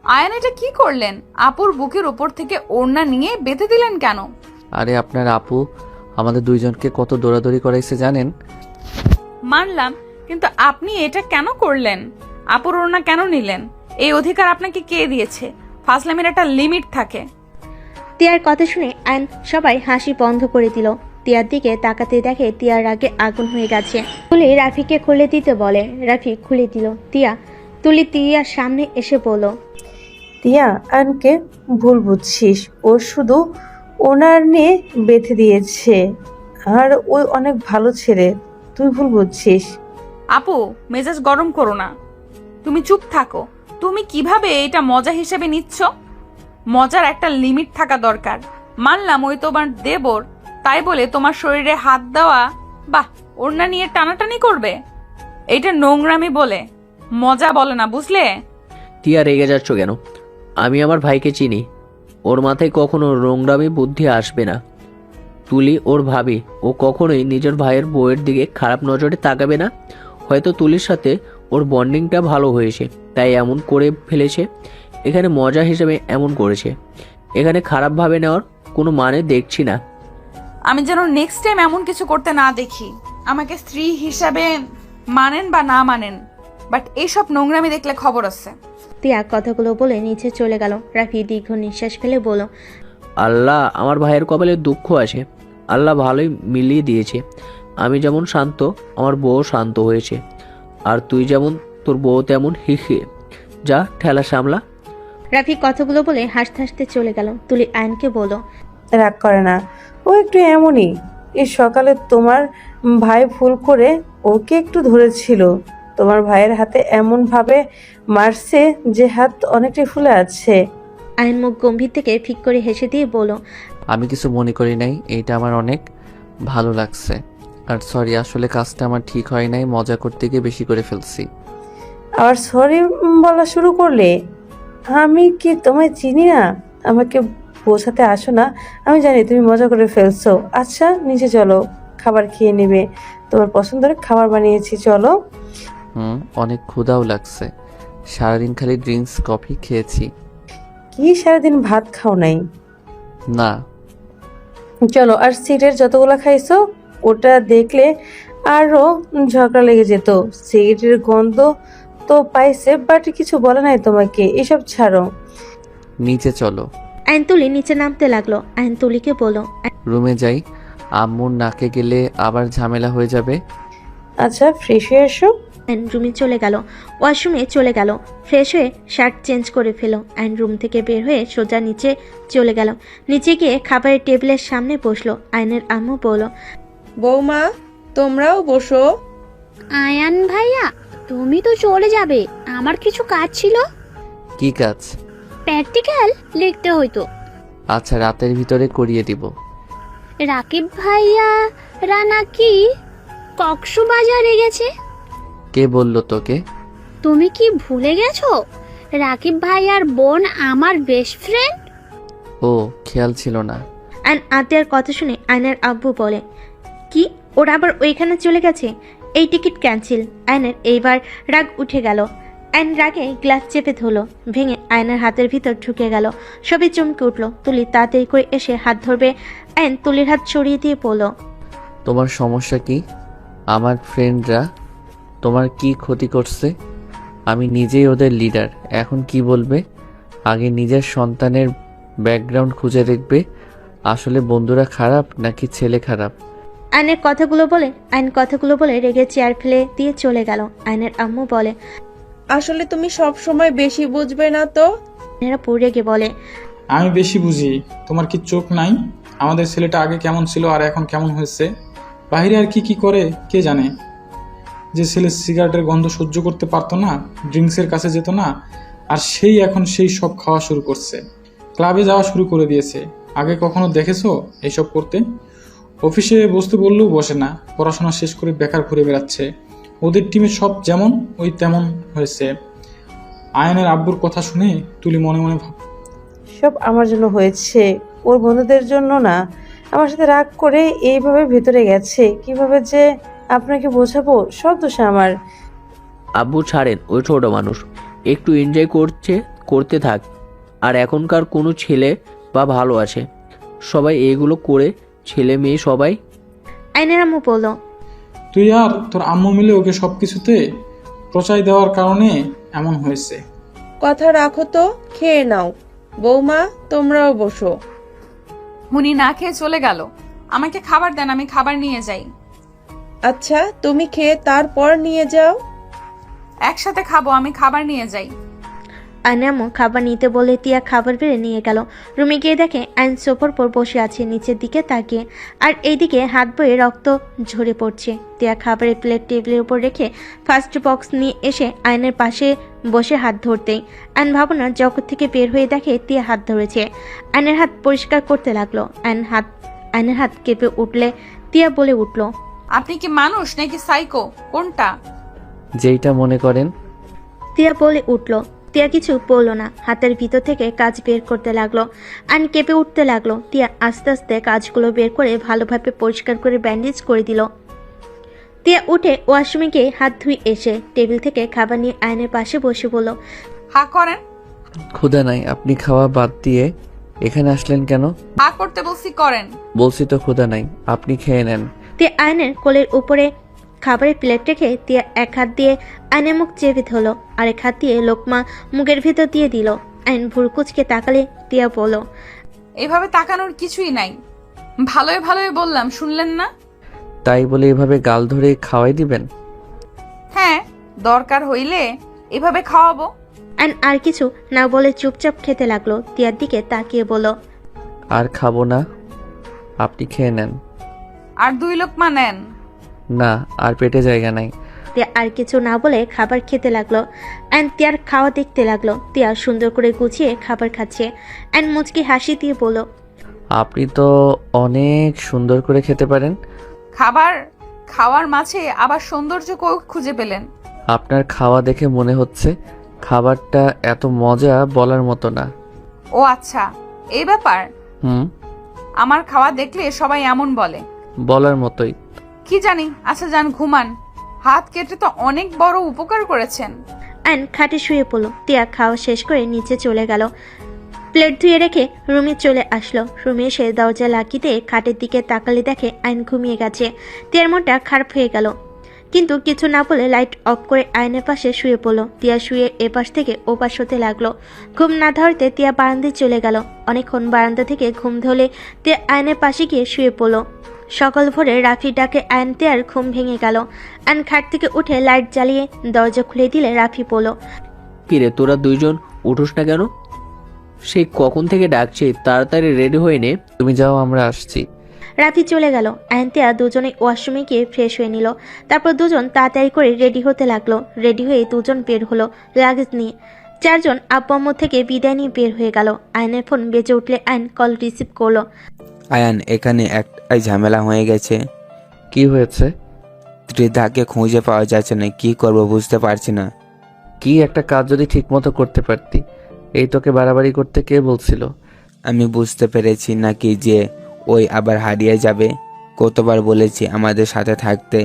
আয়ান এটা কি করলেন? আপুর বুকের উপর থেকে ওড়না নিয়ে বেঁধে দিলেন কেন? আরে আপনার আপু আমাদের দুইজনকে কত দৌড়াদৌড়ি করাইছে জানেন? মানলাম, কিন্তু আপনি এটা কেন করলেন? আপুর ওড়না কেন নিলেন? এই অধিকার আপনাকে কে দিয়েছে? ফাজলামের একটা লিমিট থাকে। তিয়ার কথা শুনে আইন সবাই হাসি বন্ধ করে দিল। তিয়ার দিকে তাকাতে দেখে তিয়ার রাগে আগুন হয়ে গেছে। তুলি রাফিকে খুলে দিতে বলে, রাফি খুলে দিল। তুলি তিয়ার সামনে এসে বলল, তিয়া, আনকে ভুল বুঝছিস, ও শুধু ওনার নিয়ে বেঁধে দিয়েছে, আর ওই অনেক ভালো ছেলে, তুই ভুল বুঝছিস। আপু, মেজাজ গরম করো না, তুমি চুপ থাকো। তুমি কিভাবে এটা মজা হিসেবে নিচ্ছ? মজার একটা লিমিট থাকা দরকার। মানলাম ওই তোমার দেবর, তাই বলে তোমার শরীরে হাত দেওয়া, বাহ, ওড়না নিয়ে টানাটানি করবে, এটা নোংরামি বলে, মজা বলে না, বুঝলে? তিয়া রেগে যাচ্ছ কেন? আমি আমার ভাইকে চিনি, ওর মাথায় কখনো নোংরামি বুদ্ধি আসবে না। তুলি ওর ভাবি, ও কখনোই নিজের ভাইয়ের বউয়ের দিকে খারাপ নজরে তাকাবে না। হয়তো তুলির সাথে ওর বন্ডিংটা ভালো হয়েছে, তাই এমন করে ফেলেছে। এখানে মজা হিসেবে এমন করেছে, এখানে খারাপভাবে নেওয়ার কোনো মানে দেখছি না। আমি যেন নেক্সট টাইম এমন কিছু করতে না দেখি। আমাকে স্ত্রী হিসাবে মানেন বা না মানেন, বাট এইসব নোংরামি দেখলে খবর আছে। তিয়া কথাগুলো বলে নিচে চলে গেল। রাফি দীর্ঘ নিঃশ্বাস ফেলে বলল, আল্লাহ, আমার ভাইয়ের কপালে দুঃখ আছে, আল্লাহ ভালোই মিলিয়ে দিয়েছে। আমি যেমন শান্ত, আমার বউ শান্ত হয়েছে, আর তুই যেমন তোর বউ তেমন হিসে যা, ঠেলা সামলা। রাফি কথাগুলো বলে হাসতে হাসতে চলে গেল। তুলি আয়নকে বলল, রাগ করে না, ও একটু এমনই। এই সকালে তোমার ভাই ভুল করে ওকে একটু ধরেছিল, তোমার ভাইয়ের হাতে এমন ভাবে মারছে যে হাত অনেকটাই ফুলে আছে। আয়ন মুখ গম্ভীর থেকে ফিক করে হেসে দিয়ে বলল, আমি কিছু মনে করি নাই, এইটা আমার অনেক ভালো লাগছে। আর সরি, আসলে কাজটা আমার ঠিক হয় নাই, মজা করতে গিয়ে বেশি করে ফেলছি। আবার সরি বলা শুরু করলে? আমি কি তোমায় চিনি না? আমাকে বোঝাতে আসো না, আমি জানি তুমি মজা করে ফেলছো। আচ্ছা, নিচে চলো, খাবার খেয়ে নেবে, তোমার পছন্দের খাবার বানিয়েছি, চলো। অনেক ক্ষুধাও লাগছে, সারাদিন খালি ড্রিঙ্কস কফি খেয়েছি। কি সারাদিন ভাত খাও নাই? না। চলো, আর সিগারেট যতগুলো খাইছো ওটা দেখলে আরো ঝগড়া লেগে যেত। সিগারেটের গন্ধ তো পাইছে, বাট কিছু বলে নাই তোমাকে, এসব ছাড়ো। নিচে চলো। আইন তুলি নিচে নামতে লাগলো। আইন তুলিকে বলল, রুমে যাই, আম্মুর নাকে গেলে আবার ঝামেলা হয়ে যাবে। আচ্ছা, ফ্রেশ হয়ে এসো। আইন রুমে চলে গেল। ওয়াশরুমে চলে গেল, ফ্রেশ হয়ে শার্ট চেঞ্জ করে ফেলো। আইন রুম থেকে বের হয়ে সোজা নিচে চলে গেল। নিচে গিয়ে খাবারের টেবিলের সামনে বসলো। আইনের আম্মু বলল, বৌমা, তোমরাও বসো। আয়ান ভাইয়া, তুমি তো চলে যাবে, আমার কিছু কাজ ছিল। কি কাজ? প্র্যাকটিক্যাল লিখতে হইতো। আচ্ছা, রাতের ভিতরে করিয়ে দিব। রাকিব ভাইয়া রানা কি কক্সবাজারে গেছে? কে বলল তোকে? তুমি কি ভুলে গেছো? রাকিব ভাইয়ার বোন আমার বেস্ট ফ্রেন্ড। ও, খেয়াল ছিল না। আইন আতিয়ার কথা শুনে আয়নের আব্বু বলে, কি ওরা আবার ওইখানে চলে গেছে। এই টিকিট ক্যান্সেল। আয়নের এইবার রাগ উঠে গেল। আয়ন রাগে গ্লাস চেপে ধরল, ভেঙে আয়নের হাতের ভিতর ঢুকে গেল। সবই চমকে উঠল। তুলি তাড়াতাড়ি করে এসে হাত ধরবে। আয়ন তুলির হাত সরিয়ে দিয়ে বলল, তোমার সমস্যা কি? আমার ফ্রেন্ডরা তোমার কি ক্ষতি করছে? আমি নিজেই ওদের লিডার। এখন কি বলবে? আগে নিজের সন্তানের ব্যাকগ্রাউন্ড খুঁজে দেখবে। আসলে বন্ধুরা খারাপ নাকি ছেলে খারাপ? আয়ন কথাগুলো বলে রেগে চেয়ার ফেলে দিয়ে চলে গেল। আয়নের আম্মু বলে, আসলে তুমি সব সময় বেশি বুঝবে না তো। আয়নেরা পুরো রেগে বলে, আমি বেশি বুঝি? তোমার কি চোখ নাই? আমাদের ছেলেটা আগে কেমন ছিল আর এখন কেমন হয়েছে? বাইরে আর কি কি করে কে জানে। যে ছেলে সিগারেটের গন্ধ সহ্য করতে পারতো না, ড্রিঙ্কসের কাছে যেত না, আর সেই এখন সেই সব খাওয়া শুরু করছে, ক্লাবে যাওয়া শুরু করে দিয়েছে। আগে কখনো দেখেছো এইসব করতে? অফিসে বসতে বললেও বসে না, পড়াশোনা শেষ করে বেকার ঘুরে বেড়াচ্ছে। ওদের টিমে সব যেমন ওই তেমন হয়েছে। আয়নের আব্বুর কথা শুনে তুলি মনে মনে সব আমার জন্য হয়েছে, ওর বন্ধুদের জন্য না। আমার সাথে রাগ করে এইভাবে ভেতরে গেছে, কিভাবে যে আপনাকে বোঝাবো, সব দোষ আমার। আব্বু ছাড়েন, ওই ছোট মানুষ একটু এনজয় করতে থাক। আর এখনকার কোনো ছেলে বা ভালো আছে? সবাই এগুলো করে, ছেলে মেয়ে সবাই। আয়নের আম্মু বলল, তুই আর তোর আম্মু মিলে ওকে সবকিছুতে প্রচায় দেওয়ার কারণে এমন হয়েছে। কথা রাখো তো, খেয়ে নাও। বৌমা, তোমরাও বসো। উনি না খেয়ে চলে গেল। আমাকে খাবার দেন, আমি খাবার নিয়ে যাই। আচ্ছা, তুমি খেয়ে তারপর নিয়ে যাও। একসাথে খাবো, আমি খাবার নিয়ে যাই। আয়নের আম্মু খাবার নিতে বলে তিয়া খাবার বেড়ে নিয়ে গেল। রুমে গিয়ে দেখে আয়ন সোফার পর বসে আছে নিচের দিকে তাকিয়ে, আর এইদিকে হাত বয়ে রক্ত ঝরে পড়ছে। তিয়া খাবারের প্লেট টেবিলের উপর রেখে ফার্স্ট বক্স নিয়ে এসে আয়নের পাশে বসে হাত ধরতেই আয়ন ভাবনার জগৎ থেকে বের হয়ে দেখে তিয়া হাত ধরেছে। আয়নের হাত পরিষ্কার করতে লাগলো। আয়নের হাত কেঁপে উঠলে তিয়া বলে উঠল, আপনি কি মানুষ নাকি সাইকো, কোনটা? যেইটা মনে করেন। তিয়া বলে উঠল। তিয়া কিছু বলল না, হাতের ভিতর থেকে কাজ বের করতে লাগলো। আয়ন কেঁপে উঠতে লাগলো। তিয়া আস্তে আস্তে কাজগুলো বের করে ভালোভাবে পরিষ্কার করে ব্যান্ডেজ করে দিল। তিয়া উঠে ওয়াশরুমে গিয়ে হাত ধুয়ে এসে টেবিল থেকে খাবার নিয়ে আয়নের পাশে বসে বলল, হা করেন। ক্ষুধা নাই। আপনি খাওয়া বাদ দিয়ে এখানে আসলেন কেন? হা করতে বলছি, করেন। বলছি তো ক্ষুধা নাই, আপনি খেয়ে নেন। তিয়া আয়নের কোলের উপরে খাবারের প্লেট রেখে তিয়া এক হাত দিয়ে আয়নের মুখ চেপে ধরল, আরেক হাত দিয়ে লোকমা মুখের ভিতর দিয়ে দিল। আয়ন ভুরু কুচকে তাকালে তিয়া বলল, এভাবে তাকানোর কিছুই নাই। ভালোই ভালোই বললাম, শুনলেন না? তাই বলে এভাবে গাল ধরে খাওয়াই দিবেন? হ্যাঁ, দরকার হইলে এভাবে খাওয়াবো। আয়ন আর কিছু না বলে চুপচাপ খেতে লাগলো। তিয়ার দিকে তাকিয়ে বলল, আর খাবো না, আপনি খেয়ে নেন। আর 2 লোকমা নেন। না, আর পেটে জায়গা নাই। তিয়া আর কিছু না বলে খাবার খেতে লাগলো। অ্যান্ড তিয়ার খাওয়া দেখতে লাগলো। তিয়া সুন্দর করে গুছিয়ে খাবার খাচ্ছে। অ্যান্ড মুচকি হাসি দিয়ে বলল, আপনি তো অনেক সুন্দর করে খেতে পারেন। খাওয়ার মাঝে আবার সৌন্দর্য খুঁজে পেলেন? আপনার খাওয়া দেখে মনে হচ্ছে খাবারটা এত মজা বলার মতো না। ও আচ্ছা, এই ব্যাপার। আমার খাওয়া দেখলে সবাই এমন বলে। বলার মতোই। কি জানি। আচ্ছা যান, ঘুমান। হাত কেটে তো অনেক বড় উপকার করেছেন। অ্যান্ড খাটে শুয়ে পড়লো। তিয়া খাওয়া শেষ করে নিচে চলে গেল। প্লেট ধুয়ে রেখে রুমে চলে আসলো। রুমে এসে দরজা লাগিয়ে দিয়ে খাটের দিকে তাকালে দেখে আয়ন ঘুমিয়ে গেছে। তিয়ার মনটা খারাপ হয়ে গেল, কিন্তু কিছু না বলে লাইট অফ করে আয়নের পাশে শুয়ে পড়লো। তিয়া শুয়ে এপাশ থেকে ওপাশ হতে লাগলো। ঘুম না ধরতে তিয়া বারান্দায় চলে গেল। অনেকক্ষণ বারান্দা থেকে ঘুম ধরলে তিয়া আয়নের পাশে গিয়ে শুয়ে পড়লো। সকাল ভোরে রাফি ডাকে আয়ন তিয়ার ঘুম ভেঙে গেল। আয়ন খাট থেকে উঠে লাইট জ্বালিয়ে দরজা খুলে দিলে রাফি বলল, কিরে তোরা দুইজন উঠোস না কেন? সে কখন থেকে ডাকছে, তাড়াতাড়ি রেডি হয়ে নে। তুমি যাও, আমরা আসছি। রাফি চলে গেল। আয়ন তিয়া দুজনে ওয়াশরুমে গিয়ে ফ্রেশ হয়ে নিল। তারপর দুজন তাড়াতাড়ি করে রেডি হতে লাগলো। রেডি হয়ে দুজন বের হলো লাগেজ নিয়ে। চারজন আব্বু আম্মু থেকে বিদায় নিয়ে বের হয়ে গেল। আয়নের ফোন বেজে উঠলে আয়ন কল রিসিভ করলো। আয়ান, এখানে একটাই ঝামেলা হয়ে গেছে। কি হয়েছে? ত্রিধাকে খুঁজে পাওয়া যাচ্ছে না, কি করব বুঝতে পারছি না। কি একটা কাজ যদি ঠিক মতো করতে পারতি। এই তোকে বাড়াবাড়ি করতে কে বলছিল? আমি বুঝতে পেরেছি নাকি যে ওই আবার হারিয়ে যাবে। কতবার বলেছি আমাদের সাথে থাকতে।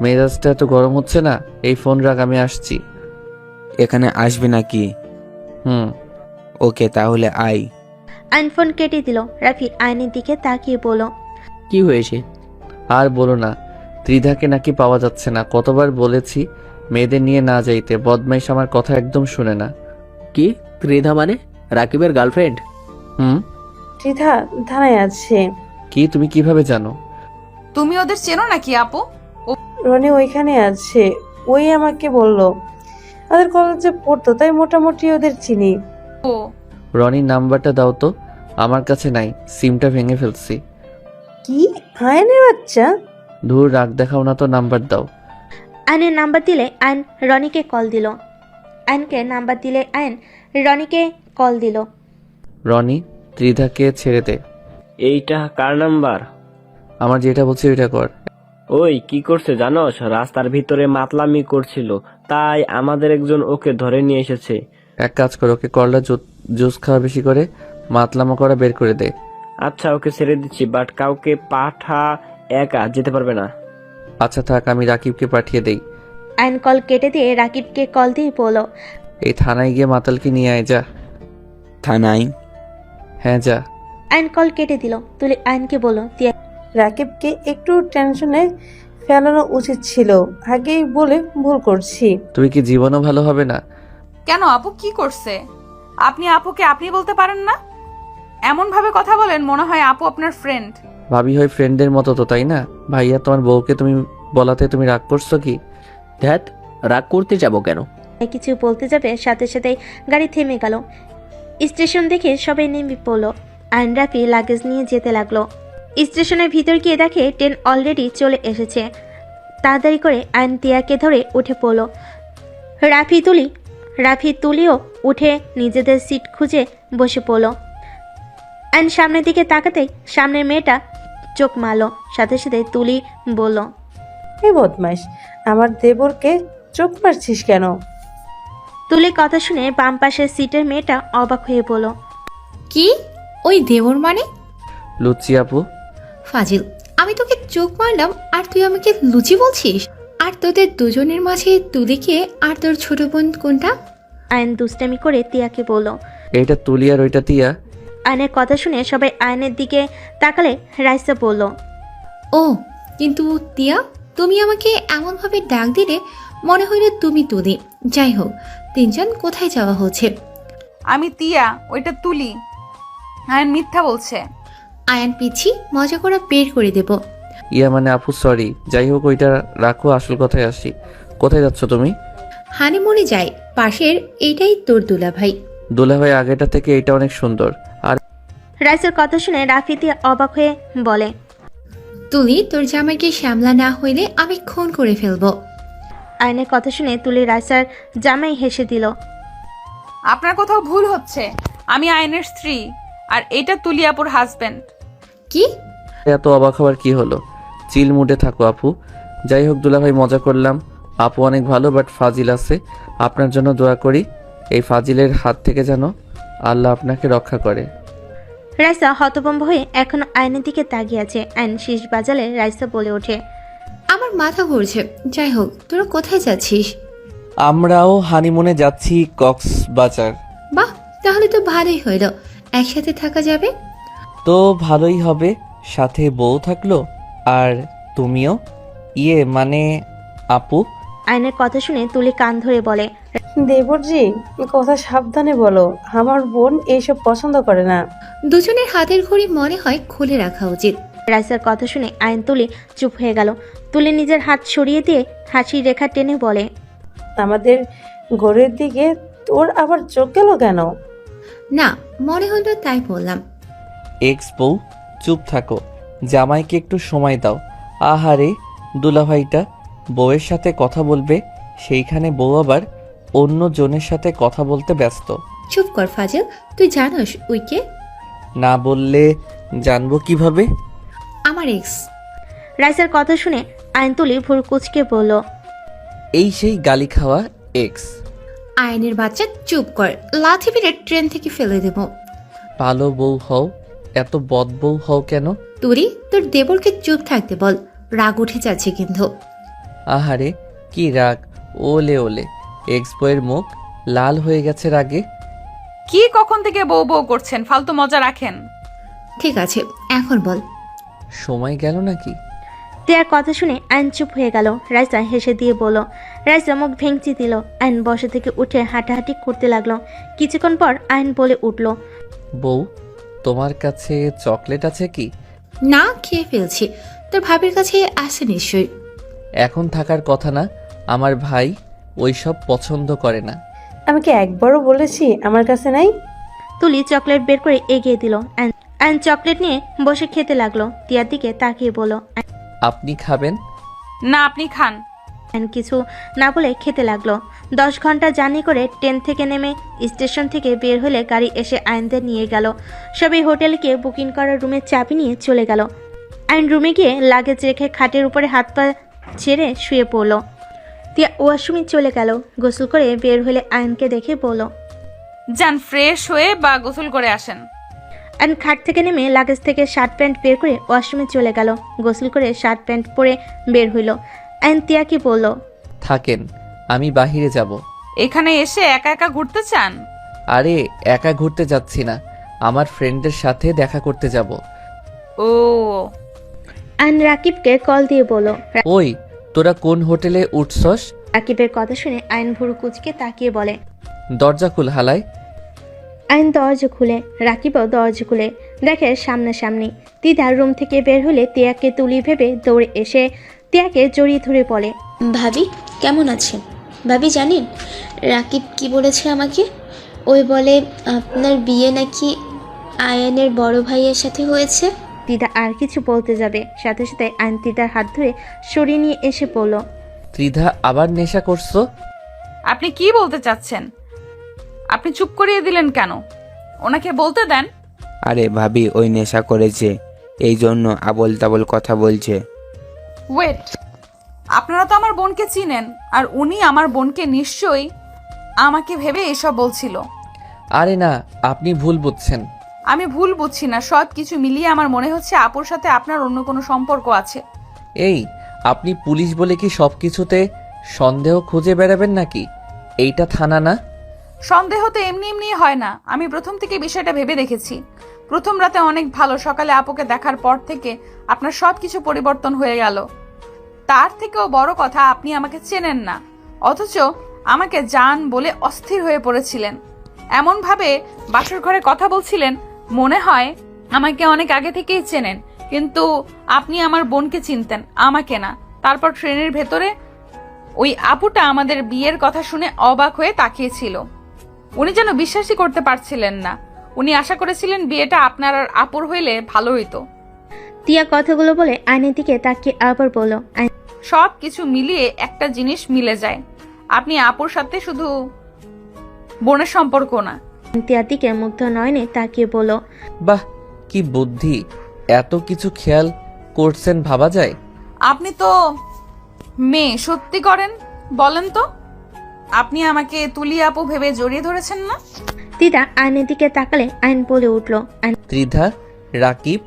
মেজাজটা এত গরম হচ্ছে না, এই ফোন রাখ, আমি আসছি। এখানে আসবি নাকি? হুম। ওকে তাহলে আয়। আয়ন ফোন কেটে দিল। রাফি আয়নের দিকে তাকিয়ে বলল, কি হয়েছে? আর বলো না, ত্রিধাকে নাকি পাওয়া যাচ্ছে না। কতবার বলেছি মেয়েদের নিয়ে না যাইতে, বদমাইশ আমার কথা একদম শুনে না। কি ত্রিধা মানে? রাকিবের গার্লফ্রেন্ড? হুম। ত্রিধা থানায় আছে। কি, তুমি কিভাবে জানো? তুমি ওদের চেনো নাকি আপু? রনি ওইখানে আছে, ওই আমাকে বলল। ওদের কলেজে পড়তো, তাই মোটামুটি ওদের চিনি। ও রনির নাম্বারটা দাও তো, আমার কাছে নাই, সিমটা ভেঙে ফেলছি। কি আয়নের বাচ্চা? ধুর, রাগ দেখাও না তো, নাম্বার দাও। আয়নের নাম্বার দিলে আয়ন রনিকে কল দিল। আয়নকে নাম্বার দিলে আয়ন রনিকে কল দিল। রনি, ত্রিধাকে ছেড়ে দে। এইটা কার নাম্বার? আমার যেটা বলছি ওইটা কর। ওই কি করছে জানোস? রাস্তার ভিতরে মাতলামি করছিল, তাই আমাদের একজন ওকে ধরে নিয়ে এসেছে। এক কাজ কর, ওকে করলা জুস খাওয়া বেশি করে, মাতলামো করা বের করে দে। আচ্ছা ওকে ছেড়ে দিচ্ছি, বাট কাউকে পাঠা একা যেতে পারবে না। আচ্ছা থাক, আমি রাকিবকে পাঠিয়ে দেই। আয়ন কল কেটে দিয়ে রাকিবকে কল দিয়ে বলল, এই থানায় গিয়ে মাতালকে নিয়ে আয় যা। থানায়? হ্যাঁ যা। আয়ন কল কেটে দিল। তুলি আয়নকে বলল, তিয়া রাকিবকে একটু টেনশনে ফেলানো উচিত ছিল, আগেই বলে ভুল করছি। তুই কি জীবনও ভালো হবে না? কেন আপু কি করছে? আপনি আপুকে আপনি বলতে পারেন না? এমন ভাবে কথা বলেন মনে হয় আপু আপনার ফ্রেন্ড। ভাবি হয় ফ্রেন্ডের মতো তো, তাই না? ভাইয়া তোমার বউকে তুমি বলাতে তুমি রাগ করছো কি? ধ্যাত, রাগ করতে যাব কেন? কিছু বলতে যাবে, সাথে সাথেই গাড়ি থেমে গেল। স্টেশন দেখে সবাই নেমে পড়ল। আয়ন রাফি লাগেজ নিয়ে যেতে লাগলো। স্টেশনের ভিতর গিয়ে দেখে ট্রেন অলরেডি চলে এসেছে। তাড়াতাড়ি করে আয়ন তিয়াকে ধরে উঠে পড়ল। রাফি তুলিও উঠে নিজেদের সিট খুঁজে বসে পড়ল। আয়ন সামনের দিকে তাকাতেই সামনের মেয়েটা চোখ মারল। সাথে সাথে তুলি বলল, এই বদমাইশ, আমার দেবরকে চোখ মারছিস কেন? তুলির কথা শুনে বাম পাশের সিটের মেয়েটা অবাক হয়ে বলল, কি? ওই দেবর মানে? লুচি আপু। ফাজিল, আমি তোকে চোখ মারলাম আর তুই আমাকে লুচি বলছিস? আর তোদের দুজনের মাঝে তুলিকে আর তোর ছোট বোন কোনটা? আয়ন দুষ্টামি করে তিয়াকে বলল। এইটা তুলি আর ওইটা তিয়া। আয়নের কথা শুনে সবাই আয়নের দিকে তাকালে রাইসা বলল, ও কিন্তু তিয়া, তুমি আমাকে এমনভাবে ডাক দিলে মনে হইল তুমি তুলি। যাই হোক, তিনজন কোথায় যাওয়া হচ্ছে? আমি তিয়া, ওইটা তুলি। আয়ন মিথ্যা বলছে। আয়ান পিছি মজা করে বের করে দেব। ইয়া মানে আপু সরি, যাই হোক ওইটা রাখো, আসল কথায় আসি। কোথায় যাচ্ছ তুমি? হানিমুনে যাই, পাশের এইটাই তোর দুলা ভাই। দুলাভাই আগেটা থেকে এইটা অনেক সুন্দর। আর রাইসার কথা শুনে রাফি তিয়া অবাক হয়ে বলে, তুলি, তোর জামাইকে শ্যামলা না হইলে আমি খুন করে ফেলবো। আয়নের কথা শুনে তুলি রাইসার জামাই হেসে দিল। আপনার কোথাও ভুল হচ্ছে। আমি আয়নের স্ত্রী আর এটা তুলি আপুর হাজবেন্ড। কি? এত অবাক হওয়ার কি হলো? চিল মুডে থাকো আপু। যাই হোক দুলাভাই, মজা করলাম। আপু অনেক ভালো, বাট ফাজিল আছে। আপনার জন্য দোয়া করি, এই ফাজিলের হাত থেকে যেন আল্লাহ আপনাকে রক্ষা করে। রাইসা হতভম্ব হয়ে এখনো আয়নের দিকে তাকিয়ে আছে। আয়ন শীষ বাজালে রাইসা বলে ওঠে, আমার মাথা ঘুরছে। যাই হোক, তোরা কোথায় যাচ্ছিস? আমরাও হানিমুনে যাচ্ছি কক্সবাজার। বাহ, তাহলে তো ভালোই হইল, একসাথে থাকা যাবে। তো ভালোই হবে, সাথে বউ থাকলো। আর তুমিও, ইয়ে মানে আপু। আয়নের কথা শুনে তুলি কান ধরে বলে, দেবরজি কথা সাবধানে বলো, আমার বোন এইসব পছন্দ করে না। দুজনের হাতের ঘড়ি মনে হয় খুলে রাখা উচিত। রাইসার কথা শুনে আয়ন তুলি চুপ হয়ে গেল। তুলি নিজের হাত সরিয়ে দিয়ে হাসির রেখা টেনে বলে, আমাদের ঘরের দিকে তোর আবার চোখ গেল কেন? না, মনে হলো তাই বললাম। এক্স বউ, চুপ থাকো, জামাইকে একটু সময় দাও। আহারে দুলাভাইটা বউয়ের সাথে কথা বলবে, সেইখানে বউ আবার অন্য জনের সাথে কথা বলতে ব্যস্ত। চুপ কর ফাজিল, তুই জানোস উইকে? না বললে জানবো কিভাবে? আমার এক্স। রাইসার কথা শুনে আয়ন তুলি ভুর কুচকে বলল, এই সেই গালি খাওয়া এক্স। আয়নের বাচ্চা চুপ কর, লাথি মেরে ট্রেন থেকে ফেলে দেব। ভালো বউ হও, এত বদবউ হও কেন? তুরি তোর দেবরকে চুপ থাকতে বল, রাগ উঠে যাচ্ছে কিন্তু। আহারে কি রাগ, ওলে ওলে, এক্স বইয়ের মুখ লাল হয়ে গেছে রাগে। কি কখন থেকে বউ বউ করছেন? ফালতু মজা রাখেন। ঠিক আছে এখন বল। সময় গেল নাকি? তিয়ার কথা শুনে আইন চুপ হয়ে গেল। রাইসা হেসে দিয়ে বলল। রাইসা মুখ ভেঙচি দিল। আইন বসা থেকে উঠে হাঁটাহাঁটি করতে লাগলো। কিছুক্ষণ পর আইন বলে উঠল। বউ, তোমার কাছে চকলেট আছে কি? না, খেয়ে ফেলছি। তোর ভাবির কাছে আছে নিশ্চয়ই। এখন থাকার কথা না, আমার ভাই ওইসব পছন্দ করে না। আমি কি একবারও বলেছি আমার কাছে নাই? তুলি চকলেট বের করে এগিয়ে দিল। আইন চকলেট নিয়ে বসে খেতে লাগলো। তিয়ার দিকে তাকিয়ে বলল। আপনি খাবেন? না, আপনি খান। আইন কিছু না বলে খেতে লাগলো। 10 ঘন্টা জার্নি করে ট্রেন থেকে নেমে স্টেশন থেকে বের হলে গাড়ি এসে আইনদের নিয়ে গেল। সবাই হোটেলে গিয়ে বুকিং করার রুমের চাবি নিয়ে চলে গেল। আইন রুমে গিয়ে লাগেজ রেখে খাটের উপরে হাত পা ছেড়ে শুয়ে পড়ল। তিয়া ওয়াশরুমে চলে গেল। গোসল করে বের হলে আইনকে দেখে বলল। যান, ফ্রেশ হয়ে বা গোসল করে আসেন। আইন খাট থেকে নেমে লাগেজ থেকে শার্ট প্যান্ট বের করে ওয়াশরুমে চলে গেল। গোসল করে শার্ট প্যান্ট পরে বের হইল। আইন তিয়াকে বলল। থাকেন, আমি বাহিরে যাব। এখানে এসে একা একা ঘুরতে চান? আরে একা ঘুরতে যাচ্ছি না, আমার ফ্রেন্ডের সাথে দেখা করতে যাব। ও, আইন রাকিবকে কল দিয়ে বলল। ওই তোরা কোন হোটেলে উঠছস? রাকিবের কথা শুনে আইন ভুরু কুচকে তাকিয়ে বলে। দরজা খুল হালাই। আইন দরজা খুলে, রাকিবও দরজা খুলে দেখে সামনাসামনি। দিদার রুম থেকে বের হলে তিয়াকে তুলি ভেবে দৌড়ে এসে তিয়াকে জড়িয়ে ধরে বলে। ভাবি কেমন আছেন? ভাবি জানেন রাকিব কি বলেছে আমাকে? ওই বলে আপনার বিয়ে নাকি আয়ানের বড় ভাইয়ের সাথে হয়েছে। দিদা আর কিছু বলতে যাবে, সাথে সাথে আইন দিদার হাত ধরে সরিয়ে নিয়ে এসে বলল। ত্রিধা আবার নেশা করছো? আপনি কি বলতে চাচ্ছেন? আপনি চুপ করিয়ে দিলেন কেন? ওনাকে বলতে দেন। আরে ভাবি ওই নেশা করেছে, এই জন্য আবল তাবল কথা বলছে। ওয়েট, আপনারা তো আমার বোনকে চিনেন, আর উনি আমার বোনকে নিশ্চয়ই আমাকে ভেবে এসব বলছিল। আরে না, আপনি ভুল বুঝছেন। আমি ভুল বুঝছি না, সব কিছু মিলিয়ে আমার মনে হচ্ছে আপুর সাথে আপনার অন্য কোনো সম্পর্ক আছে। এই, আপনি পুলিশ বলে কি সব কিছুতে সন্দেহ খুঁজে বেড়াবেন নাকি? এইটা থানা না। সন্দেহ তো এমনি এমনি হয় না। আমি প্রথম থেকে বিষয়টা ভেবে দেখেছি। প্রথম রাতে অনেক ভালো, সকালে আপুকে দেখার পর থেকে আপনার সব কিছু পরিবর্তন হয়ে গেল। তার থেকেও বড় কথা, আপনি আমাকে চেনেন না, অথচ আমাকে জান বলে অস্থির হয়ে পড়েছিলেন। এমনভাবে বাসর ঘরে কথা বলছিলেন, মনে হয় আমাকে অনেক আগে থেকেই চেনেন, কিন্তু আপনি আমার বোনকে চিনতেন, আমাকে না। তারপর ট্রেনের ভেতরে ওই আপুটা আমাদের বিয়ের কথা শুনে অবাক হয়ে তাকিয়েছিল। উনি যেন বিশ্বাসই করতে পারছিলেন না। উনি আশা করেছিলেন বিয়েটা আপনার আর আপুর হইলে ভালো হইতো। তিয়া কথাগুলো বলে আইনের দিকে তাকিয়ে আবার বলল। সব কিছু মিলিয়ে একটা জিনিস মিলে যায়, আপনি আপুর সাথে শুধু বোনের সম্পর্ক না। তিয়ার দিকে মুগ্ধ নয়নে তাকিয়ে বলল। বাহ, কি বুদ্ধি! এত কিছু খেয়াল করছেন ভাবা যায়। আপনি তো মেয়ে, সত্যি করেন বলেন তো, আপনি আমাকে তুলি আপু ভেবে জড়িয়ে ধরেছেন না? দিদা আইনের দিকে তাকালে আইন বলে উঠল। আইন ত্রিধা, রাকিব,